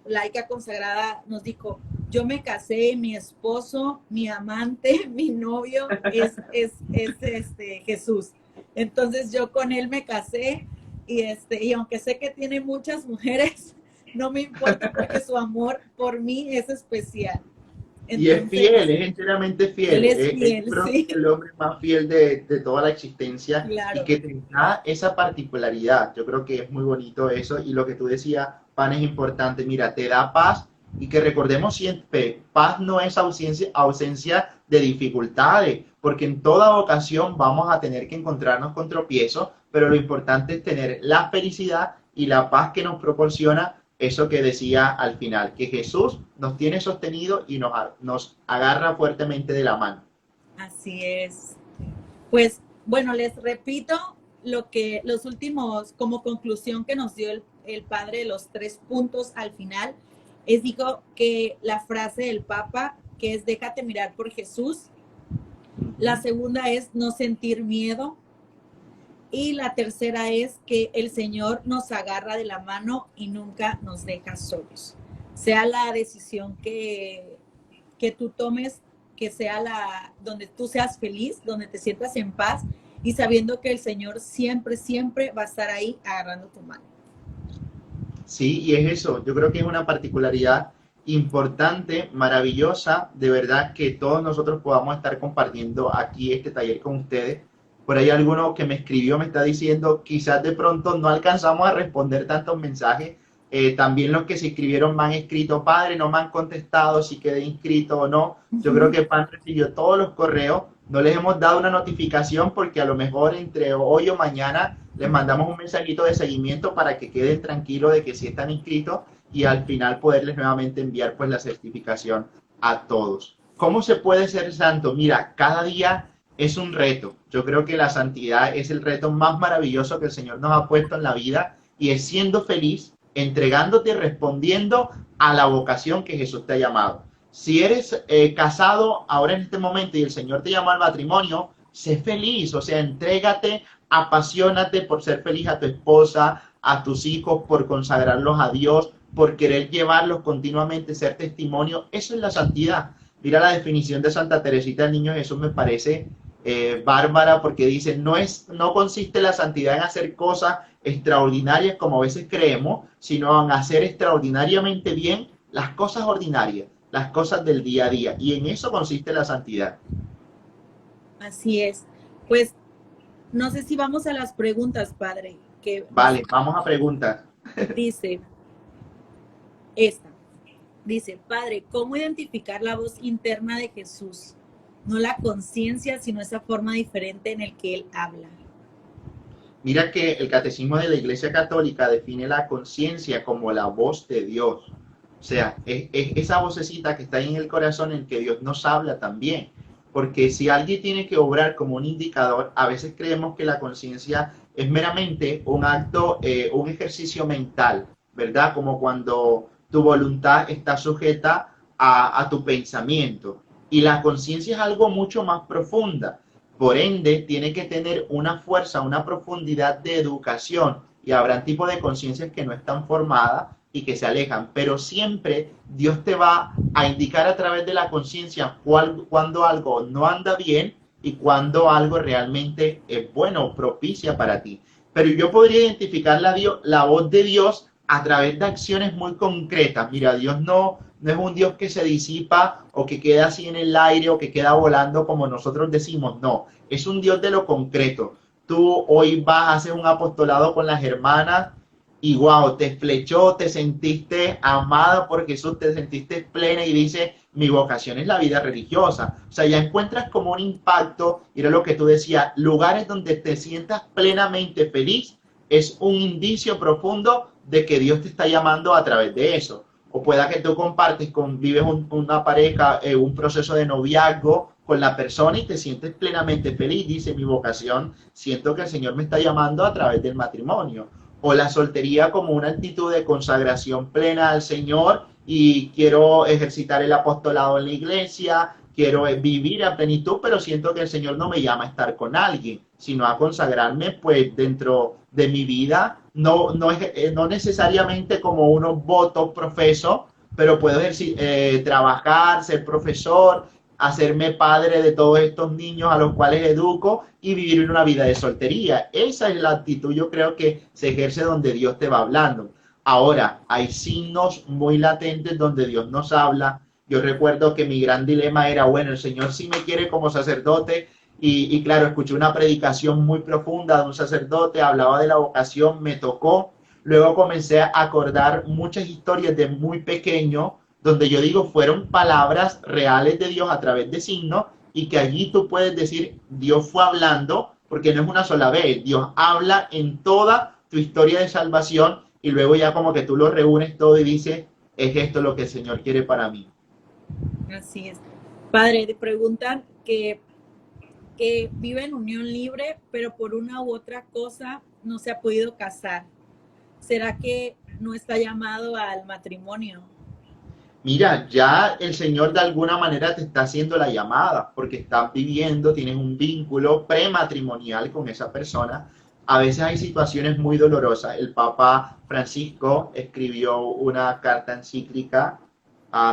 [SPEAKER 1] laica consagrada nos dijo, yo me casé, mi esposo, mi amante, mi novio es Jesús. Entonces yo con él me casé y aunque sé que tiene muchas mujeres, no me importa porque su amor por mí es especial.
[SPEAKER 2] Entonces, y es fiel, es enteramente fiel.
[SPEAKER 1] Él es fiel, sí.
[SPEAKER 2] El hombre más fiel de toda la existencia, claro. Y que te da esa particularidad. Yo creo que es muy bonito eso. Y lo que tú decías, Pan, es importante. Mira, te da paz y que recordemos siempre, paz no es ausencia de dificultades, porque en toda ocasión vamos a tener que encontrarnos con tropiezos, pero lo importante es tener la felicidad y la paz que nos proporciona eso que decía al final, que Jesús nos tiene sostenido y nos agarra fuertemente de la mano.
[SPEAKER 1] Así es. Pues, bueno, les repito los últimos, como conclusión que nos dio el padre, los 3 puntos al final, dijo que la frase del Papa, que es déjate mirar por Jesús. La segunda es no sentir miedo. Y la tercera es que el Señor nos agarra de la mano y nunca nos deja solos. Sea la decisión que tú tomes, que sea donde tú seas feliz, donde te sientas en paz y sabiendo que el Señor siempre, siempre va a estar ahí agarrando tu mano.
[SPEAKER 2] Sí, y es eso. Yo creo que es una particularidad importante, maravillosa, de verdad que todos nosotros podamos estar compartiendo aquí este taller con ustedes. Por ahí alguno que me escribió me está diciendo, quizás de pronto no alcanzamos a responder tantos mensajes. También los que se inscribieron me han escrito, padre, no me han contestado si quedé inscrito o no. Yo creo que Pan recibió todos los correos. No les hemos dado una notificación porque a lo mejor entre hoy o mañana les mandamos un mensajito de seguimiento para que queden tranquilos de que sí están inscritos y al final poderles nuevamente enviar pues la certificación a todos. ¿Cómo se puede ser santo? Mira, cada día es un reto. Yo creo que la santidad es el reto más maravilloso que el Señor nos ha puesto en la vida y es siendo feliz, entregándote y respondiendo a la vocación que Jesús te ha llamado. Si eres casado ahora en este momento y el Señor te llamó al matrimonio, sé feliz, o sea, entrégate, apasionate por ser feliz a tu esposa, a tus hijos, por consagrarlos a Dios, por querer llevarlos continuamente, ser testimonio. Eso es la santidad. Mira la definición de Santa Teresita del Niño Jesús, me parece bárbara, porque dice, no consiste la santidad en hacer cosas extraordinarias como a veces creemos, sino en hacer extraordinariamente bien las cosas ordinarias, las cosas del día a día, y en eso consiste la santidad.
[SPEAKER 1] Así es. Pues no sé si vamos a las preguntas, padre.
[SPEAKER 2] Vale, vamos a preguntas.
[SPEAKER 1] Dice, padre, ¿cómo identificar la voz interna de Jesús? No la conciencia, sino esa forma diferente en el que Él habla.
[SPEAKER 2] Mira que el Catecismo de la Iglesia Católica define la conciencia como la voz de Dios. O sea, es esa vocecita que está ahí en el corazón en que Dios nos habla también. Porque si alguien tiene que obrar como un indicador, a veces creemos que la conciencia es meramente un acto, un ejercicio mental, ¿verdad? Como cuando tu voluntad está sujeta a tu pensamiento. Y la conciencia es algo mucho más profunda. Por ende, tiene que tener una fuerza, una profundidad de educación y habrán tipos de conciencias que no están formadas y que se alejan, pero siempre Dios te va a indicar a través de la conciencia cuando algo no anda bien y cuando algo realmente es bueno, propicia para ti. Pero yo podría identificar la voz de Dios a través de acciones muy concretas. Mira, Dios no es un Dios que se disipa o que queda así en el aire o que queda volando como nosotros decimos, no, es un Dios de lo concreto. Tú hoy vas a hacer un apostolado con las hermanas y wow, te flechó, te sentiste amada por Jesús, te sentiste plena y dices, mi vocación es la vida religiosa. O sea, ya encuentras como un impacto, y era lo que tú decías, lugares donde te sientas plenamente feliz, es un indicio profundo de que Dios te está llamando a través de eso. O pueda que tú vives una pareja, un proceso de noviazgo con la persona y te sientes plenamente feliz. Dice, mi vocación, siento que el Señor me está llamando a través del matrimonio. O la soltería como una actitud de consagración plena al Señor y quiero ejercitar el apostolado en la iglesia, quiero vivir a plenitud, pero siento que el Señor no me llama a estar con alguien, sino a consagrarme pues dentro de mi vida, no necesariamente como unos votos profeso, pero puedo trabajar, ser profesor, hacerme padre de todos estos niños a los cuales educo y vivir una vida de soltería. Esa es la actitud, yo creo que se ejerce donde Dios te va hablando. Ahora, hay signos muy latentes donde Dios nos habla. Yo recuerdo que mi gran dilema era, bueno, el Señor sí me quiere como sacerdote y claro, escuché una predicación muy profunda de un sacerdote, hablaba de la vocación, me tocó. Luego comencé a acordar muchas historias de muy pequeño donde yo digo fueron palabras reales de Dios a través de signos y que allí tú puedes decir Dios fue hablando porque no es una sola vez, Dios habla en toda tu historia de salvación y luego ya como que tú lo reúnes todo y dices es esto lo que el Señor quiere para mí.
[SPEAKER 1] Así es. Padre, te preguntan que vive en unión libre, pero por una u otra cosa no se ha podido casar. ¿Será que no está llamado al matrimonio?
[SPEAKER 2] Mira, ya el Señor de alguna manera te está haciendo la llamada porque estás viviendo, tienes un vínculo prematrimonial con esa persona. A veces hay situaciones muy dolorosas. El Papa Francisco escribió una carta encíclica,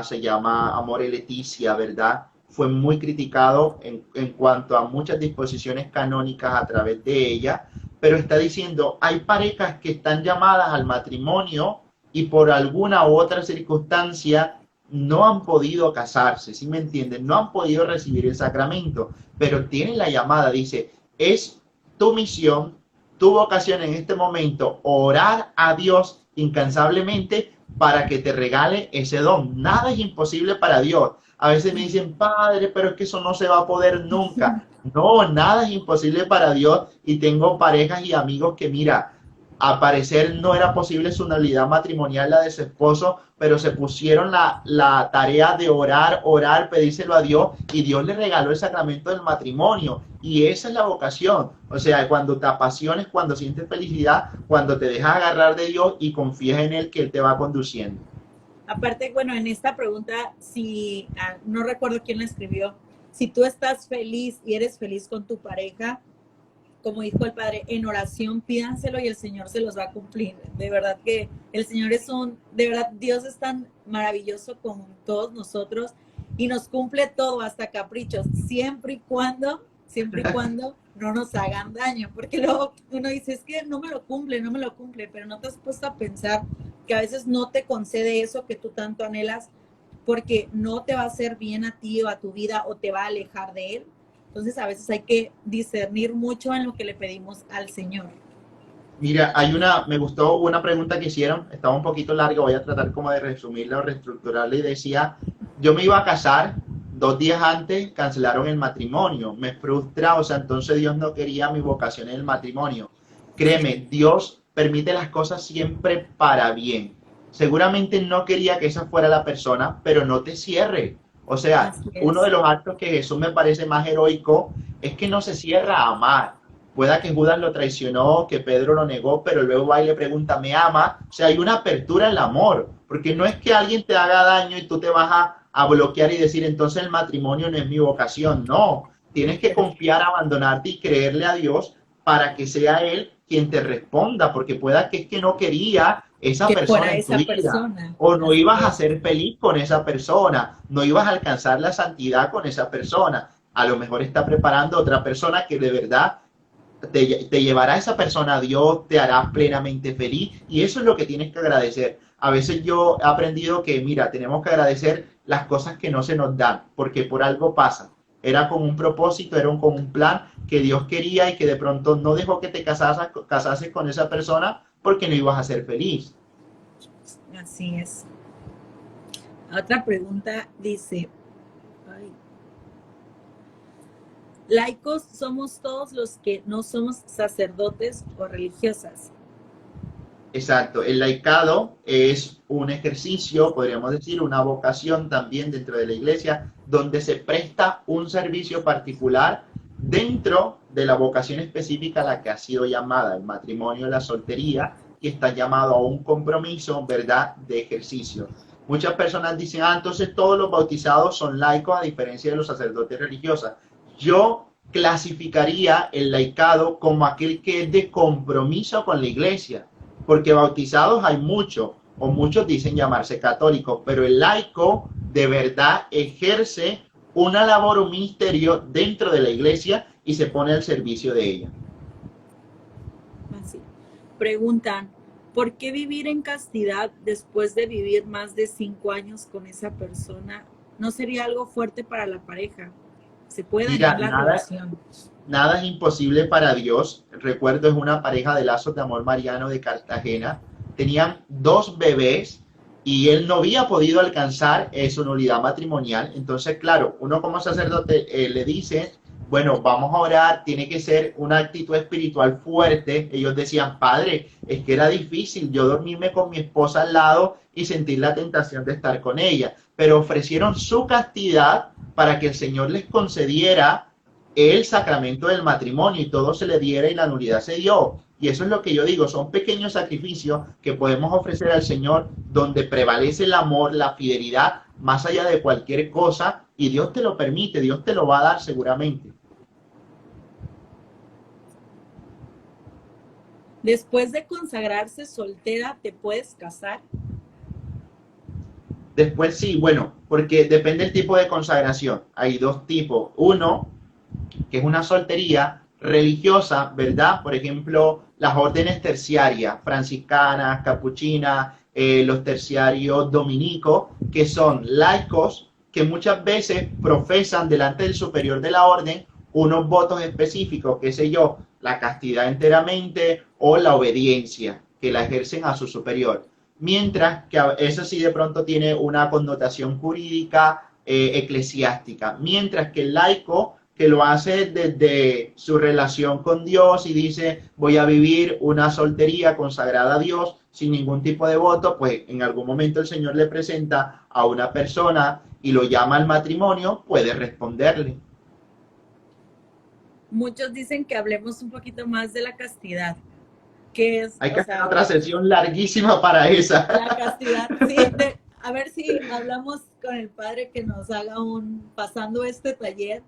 [SPEAKER 2] se llama Amor y Leticia, ¿verdad? Fue muy criticado en cuanto a muchas disposiciones canónicas a través de ella, pero está diciendo, hay parejas que están llamadas al matrimonio y por alguna u otra circunstancia no han podido casarse, ¿sí me entienden? No han podido recibir el sacramento, pero tienen la llamada, dice, es tu misión, tu vocación en este momento, orar a Dios incansablemente para que te regale ese don. Nada es imposible para Dios. A veces me dicen, padre, pero es que eso no se va a poder nunca. No, nada es imposible para Dios y tengo parejas y amigos que, mira, al parecer no era posible su nulidad matrimonial, la de su esposo, pero se pusieron la tarea de orar, pedírselo a Dios y Dios le regaló el sacramento del matrimonio. Y esa es la vocación. O sea, cuando te apasiones, cuando sientes felicidad, cuando te dejas agarrar de Dios y confías en Él que Él te va conduciendo.
[SPEAKER 1] Aparte, bueno, en esta pregunta, si no recuerdo quién la escribió, si tú estás feliz y eres feliz con tu pareja, como dijo el Padre, en oración pídanselo y el Señor se los va a cumplir. De verdad que el Señor de verdad, Dios es tan maravilloso con todos nosotros y nos cumple todo, hasta caprichos, siempre y cuando no nos hagan daño, porque luego uno dice, es que no me lo cumple, pero no te has puesto a pensar que a veces no te concede eso que tú tanto anhelas porque no te va a hacer bien a ti o a tu vida o te va a alejar de Él. Entonces a veces hay que discernir mucho en lo que le pedimos al Señor.
[SPEAKER 2] Mira, me gustó una pregunta que hicieron, estaba un poquito larga, voy a tratar como de resumirla o reestructurarla y decía, yo me iba a casar, 2 días antes cancelaron el matrimonio, me frustra, o sea, entonces Dios no quería mi vocación en el matrimonio. Créeme, Dios permite las cosas siempre para bien. Seguramente no quería que esa fuera la persona, pero no te cierre. O sea, uno de los actos que Jesús me parece más heroico es que no se cierra a amar. Pueda que Judas lo traicionó, que Pedro lo negó, pero luego va y le pregunta, ¿me ama? O sea, hay una apertura en el amor, porque no es que alguien te haga daño y tú te vas a bloquear y decir, entonces el matrimonio no es mi vocación. No, tienes que confiar, abandonarte y creerle a Dios para que sea Él quien te responda, porque pueda que es que no quería esa
[SPEAKER 1] que
[SPEAKER 2] persona
[SPEAKER 1] fuera
[SPEAKER 2] en tu
[SPEAKER 1] esa
[SPEAKER 2] vida,
[SPEAKER 1] persona.
[SPEAKER 2] o no
[SPEAKER 1] Así
[SPEAKER 2] ibas a
[SPEAKER 1] es.
[SPEAKER 2] ser feliz con esa persona, no ibas a alcanzar la santidad con esa persona. A lo mejor está preparando a otra persona que de verdad te llevará a esa persona a Dios, te hará plenamente feliz y eso es lo que tienes que agradecer. A veces yo he aprendido que, mira, tenemos que agradecer las cosas que no se nos dan, porque por algo pasa. Era con un propósito, era con un plan que Dios quería y que de pronto no dejó que te casases con esa persona porque no ibas a ser feliz.
[SPEAKER 1] Así es. Otra pregunta dice, ay, laicos somos todos los que no somos sacerdotes o religiosas.
[SPEAKER 2] Exacto, el laicado es un ejercicio, podríamos decir, una vocación también dentro de la iglesia, donde se presta un servicio particular dentro de la vocación específica a la que ha sido llamada, el matrimonio, la soltería, y está llamado a un compromiso, ¿verdad?, de ejercicio. Muchas personas dicen, ah, entonces todos los bautizados son laicos a diferencia de los sacerdotes religiosos. Yo clasificaría el laicado como aquel que es de compromiso con la iglesia porque bautizados hay muchos, o muchos dicen llamarse católicos, pero el laico de verdad ejerce una labor, un ministerio dentro de la iglesia y se pone al servicio de ella.
[SPEAKER 1] Así. Preguntan, ¿por qué vivir en castidad después de vivir más de 5 años con esa persona? ¿No sería algo fuerte para la pareja? ¿Se puede
[SPEAKER 2] Mira,
[SPEAKER 1] dañar la
[SPEAKER 2] nada,
[SPEAKER 1] relación?
[SPEAKER 2] nada es imposible para Dios. Recuerdo, es una pareja de lazos de amor mariano de Cartagena. Tenían dos bebés y él no había podido alcanzar su nulidad matrimonial. Entonces, claro, uno como sacerdote le dice, bueno, vamos a orar, tiene que ser una actitud espiritual fuerte. Ellos decían, padre, es que era difícil yo dormirme con mi esposa al lado y sentir la tentación de estar con ella. Pero ofrecieron su castidad para que el Señor les concediera el sacramento del matrimonio y todo se le diera y la nulidad se dio. Y eso es lo que yo digo, son pequeños sacrificios que podemos ofrecer al Señor donde prevalece el amor, la fidelidad, más allá de cualquier cosa, y Dios te lo permite, Dios te lo va a dar seguramente.
[SPEAKER 1] Después de consagrarse soltera, ¿te puedes casar?
[SPEAKER 2] Después sí, bueno, porque depende del tipo de consagración. Hay dos tipos. Uno, que es una soltería religiosa, ¿verdad? Por ejemplo, las órdenes terciarias, franciscanas, capuchinas, los terciarios dominicos, que son laicos, que muchas veces profesan delante del superior de la orden unos votos específicos, qué sé yo, la castidad enteramente o la obediencia, que la ejercen a su superior. Mientras que eso sí de pronto tiene una connotación jurídica, eclesiástica, mientras que el laico que lo hace desde su relación con Dios y dice voy a vivir una soltería consagrada a Dios sin ningún tipo de voto, pues en algún momento el Señor le presenta a una persona y lo llama al matrimonio, puede responderle.
[SPEAKER 1] Muchos dicen que hablemos un poquito más de la castidad, que es,
[SPEAKER 2] Hay
[SPEAKER 1] o
[SPEAKER 2] que hacer
[SPEAKER 1] sea,
[SPEAKER 2] otra sesión larguísima para
[SPEAKER 1] la
[SPEAKER 2] esa.
[SPEAKER 1] castidad, sí, a ver si hablamos con el padre que nos haga pasando este taller,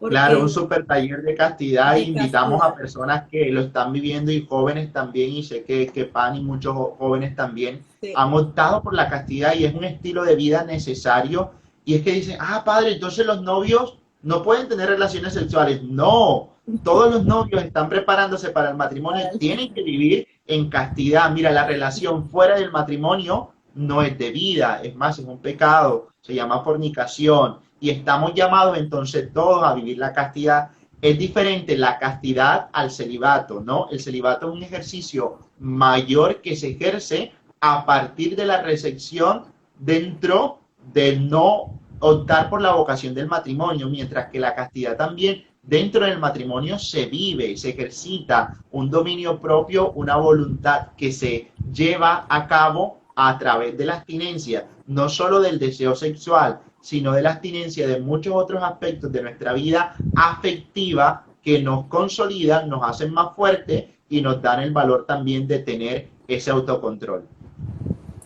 [SPEAKER 2] Claro, un
[SPEAKER 1] porque
[SPEAKER 2] super taller de castidad.
[SPEAKER 1] de
[SPEAKER 2] Invitamos a
[SPEAKER 1] castidad,
[SPEAKER 2] personas que lo están viviendo y jóvenes también, y sé que Pan y muchos jóvenes también
[SPEAKER 1] sí,
[SPEAKER 2] han optado por la castidad y es un estilo de vida necesario. Y es que dicen, ah, padre, entonces los novios no pueden tener relaciones sexuales. No, todos los novios están preparándose para el matrimonio
[SPEAKER 1] para
[SPEAKER 2] y tienen que vivir en castidad. Mira, la relación fuera del matrimonio no es debida, es más, es un pecado, se llama fornicación y estamos llamados entonces todos a vivir la castidad. Es diferente la castidad al celibato, ¿no? El celibato es un ejercicio mayor que se ejerce a partir de la recepción dentro de no optar por la vocación del matrimonio, mientras que la castidad también dentro del matrimonio se vive, se ejercita un dominio propio, una voluntad que se lleva a cabo a través de la abstinencia, no solo del deseo sexual, sino de la abstinencia de muchos otros aspectos de nuestra vida afectiva que nos consolidan, nos hacen más fuertes y nos dan el valor también de tener ese autocontrol.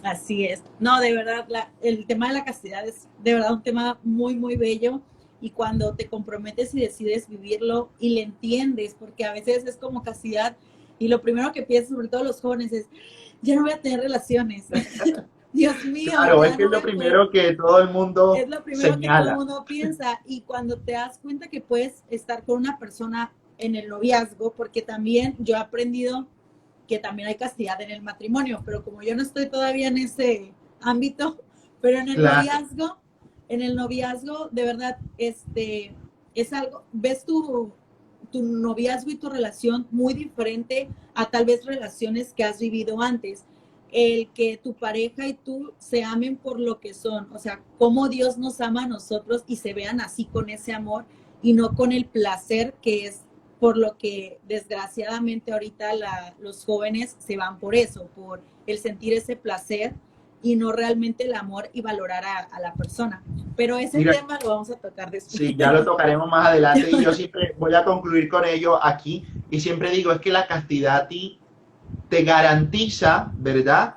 [SPEAKER 1] así es. No, de verdad, el tema de la castidad es de verdad un tema muy, muy bello. Y cuando te comprometes y decides vivirlo y le entiendes, porque a veces es como castidad, Y lo primero que piensan, sobre todo los jóvenes, es, ya no voy a tener relaciones. Dios mío,
[SPEAKER 2] Claro, es
[SPEAKER 1] ya
[SPEAKER 2] que
[SPEAKER 1] no
[SPEAKER 2] es
[SPEAKER 1] voy
[SPEAKER 2] lo
[SPEAKER 1] a poder.
[SPEAKER 2] primero que todo el
[SPEAKER 1] Es
[SPEAKER 2] mundo
[SPEAKER 1] lo primero que todo el
[SPEAKER 2] señala.
[SPEAKER 1] mundo piensa. Y cuando te das cuenta que puedes estar con una persona en el noviazgo, porque también yo he aprendido que también hay castidad en el matrimonio, pero como yo no estoy todavía en ese ámbito, pero
[SPEAKER 2] Claro,
[SPEAKER 1] en el noviazgo, de verdad, es algo, ves tu noviazgo y tu relación muy diferente a tal vez relaciones que has vivido antes. El que tu pareja y tú se amen por lo que son, o sea, cómo Dios nos ama a nosotros y se vean así con ese amor y no con el placer que es por lo que desgraciadamente ahorita los jóvenes se van por eso, por el sentir ese placer y no realmente el amor y valorar a la persona. Pero ese
[SPEAKER 2] mira,
[SPEAKER 1] tema lo vamos a tocar después.
[SPEAKER 2] sí, ya lo tocaremos más adelante y yo siempre voy a concluir con ello aquí y siempre digo, es que la castidad a ti te garantiza, ¿verdad?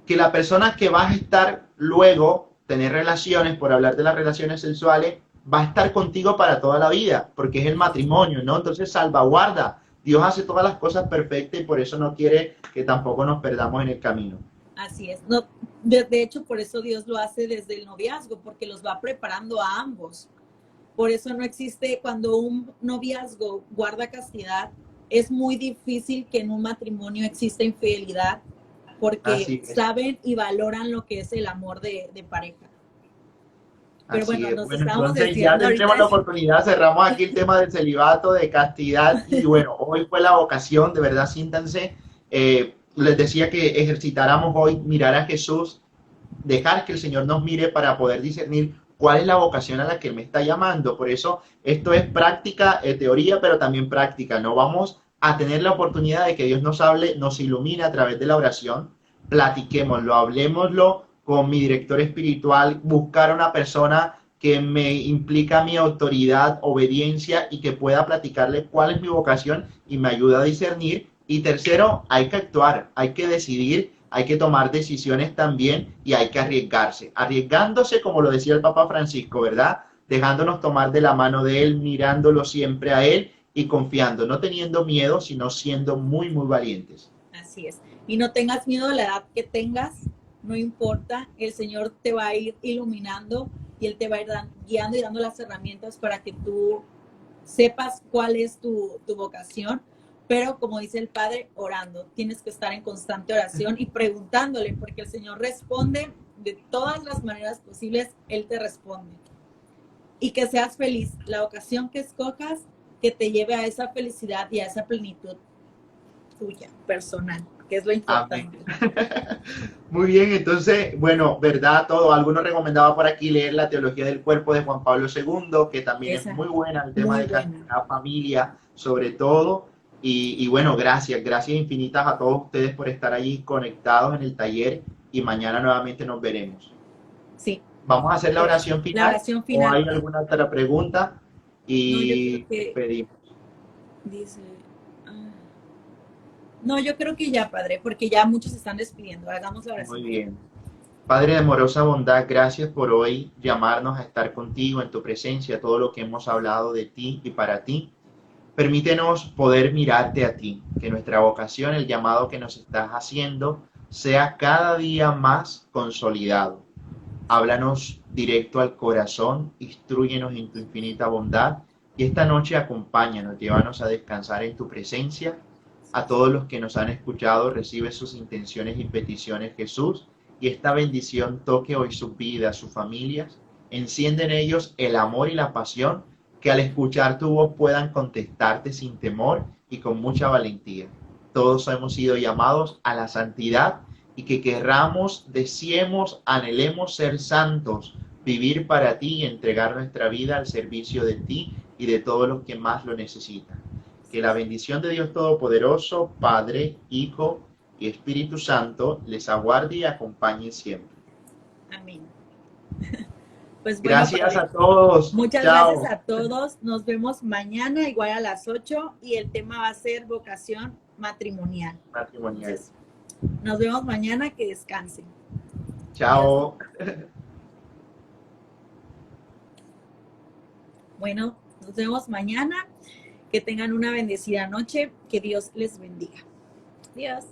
[SPEAKER 2] Que la persona que vas a estar luego, tener relaciones, por hablar de las relaciones sexuales, va a estar contigo para toda la vida, porque es el matrimonio, ¿no? Entonces salvaguarda. Dios hace todas las cosas perfectas y por eso no quiere que tampoco nos perdamos en el camino.
[SPEAKER 1] Así es. No, de hecho, por eso Dios lo hace desde el noviazgo, porque los va preparando a ambos. Por eso no existe, cuando un noviazgo guarda castidad, es muy difícil que en un matrimonio exista infidelidad, porque
[SPEAKER 2] Así es.
[SPEAKER 1] saben y valoran lo que es el amor de pareja. Pero
[SPEAKER 2] Así
[SPEAKER 1] bueno,
[SPEAKER 2] es.
[SPEAKER 1] nos
[SPEAKER 2] Bueno,
[SPEAKER 1] estamos
[SPEAKER 2] entonces ya
[SPEAKER 1] desviando ahorita.
[SPEAKER 2] tendremos la oportunidad, cerramos aquí el tema del celibato, de castidad y bueno, hoy fue la vocación, de verdad, siéntanse. Les decía que ejercitáramos hoy mirar a Jesús, dejar que el Señor nos mire para poder discernir cuál es la vocación a la que Él me está llamando. Por eso esto es práctica, teoría, pero también práctica. No vamos a tener la oportunidad de que Dios nos hable, nos ilumine a través de la oración. Platiquémoslo, hablemoslo con mi director espiritual, buscar una persona que me implica mi autoridad, obediencia y que pueda platicarle cuál es mi vocación y me ayuda a discernir. Y tercero, hay que actuar, hay que decidir, hay que tomar decisiones también y hay que arriesgarse. Arriesgándose, como lo decía el Papa Francisco, ¿verdad? Dejándonos tomar de la mano de Él, mirándolo siempre a Él y confiando, no teniendo miedo, sino siendo muy, muy valientes.
[SPEAKER 1] Así es. Y no tengas miedo de la edad que tengas, no importa, el Señor te va a ir iluminando y Él te va a ir guiando y dando las herramientas para que tú sepas cuál es tu vocación. Pero como dice el Padre, orando. Tienes que estar en constante oración y preguntándole, porque el Señor responde de todas las maneras posibles, Él te responde. Y que seas feliz. La vocación que escojas, que te lleve a esa felicidad y a esa plenitud tuya, personal, que es lo
[SPEAKER 2] Amén.
[SPEAKER 1] importante.
[SPEAKER 2] Muy bien, entonces, bueno, ¿verdad? Todo. Algunos recomendaba por aquí leer la Teología del Cuerpo de Juan Pablo II, que también es
[SPEAKER 1] Esa,
[SPEAKER 2] muy buena, el tema
[SPEAKER 1] muy
[SPEAKER 2] de
[SPEAKER 1] buena.
[SPEAKER 2] castidad, familia, sobre todo. Y bueno, gracias, gracias infinitas a todos ustedes por estar allí conectados en el taller y mañana nuevamente nos veremos.
[SPEAKER 1] Sí.
[SPEAKER 2] Vamos a hacer la oración
[SPEAKER 1] La
[SPEAKER 2] final
[SPEAKER 1] oración
[SPEAKER 2] o
[SPEAKER 1] final.
[SPEAKER 2] hay alguna otra pregunta
[SPEAKER 1] No, yo creo
[SPEAKER 2] y
[SPEAKER 1] que
[SPEAKER 2] despedimos.
[SPEAKER 1] dice. ah, No, yo creo que ya, Padre, porque ya muchos se están despidiendo. Hagamos la
[SPEAKER 2] Muy
[SPEAKER 1] oración final.
[SPEAKER 2] bien. Padre de amorosa bondad, gracias por hoy llamarnos a estar contigo en tu presencia, todo lo que hemos hablado de ti y para ti. Permítenos poder mirarte a ti, que nuestra vocación, el llamado que nos estás haciendo, sea cada día más consolidado. Háblanos directo al corazón, instrúyenos en tu infinita bondad y esta noche acompáñanos, llévanos a descansar en tu presencia. A todos los que nos han escuchado, recibe sus intenciones y peticiones, Jesús, y esta bendición toque hoy sus vidas, sus familias, enciende en ellos el amor y la pasión, que al escuchar tu voz puedan contestarte sin temor y con mucha valentía. Todos hemos sido llamados a la santidad y que querramos, deseemos, anhelemos ser santos, vivir para ti y entregar nuestra vida al servicio de ti y de todos los que más lo necesitan. Que la bendición de Dios Todopoderoso, Padre, Hijo y Espíritu Santo les aguarde y acompañe siempre.
[SPEAKER 1] Amén. Pues bueno,
[SPEAKER 2] Gracias
[SPEAKER 1] Padre,
[SPEAKER 2] a todos.
[SPEAKER 1] muchas gracias
[SPEAKER 2] Chao.
[SPEAKER 1] a todos. Nos vemos mañana, igual a las 8, y el tema va a ser vocación matrimonial.
[SPEAKER 2] Matrimonial.
[SPEAKER 1] Entonces, nos vemos mañana, que descansen.
[SPEAKER 2] Chao.
[SPEAKER 1] Bueno, nos vemos mañana. Que tengan una bendecida noche. Que Dios les bendiga. Dios.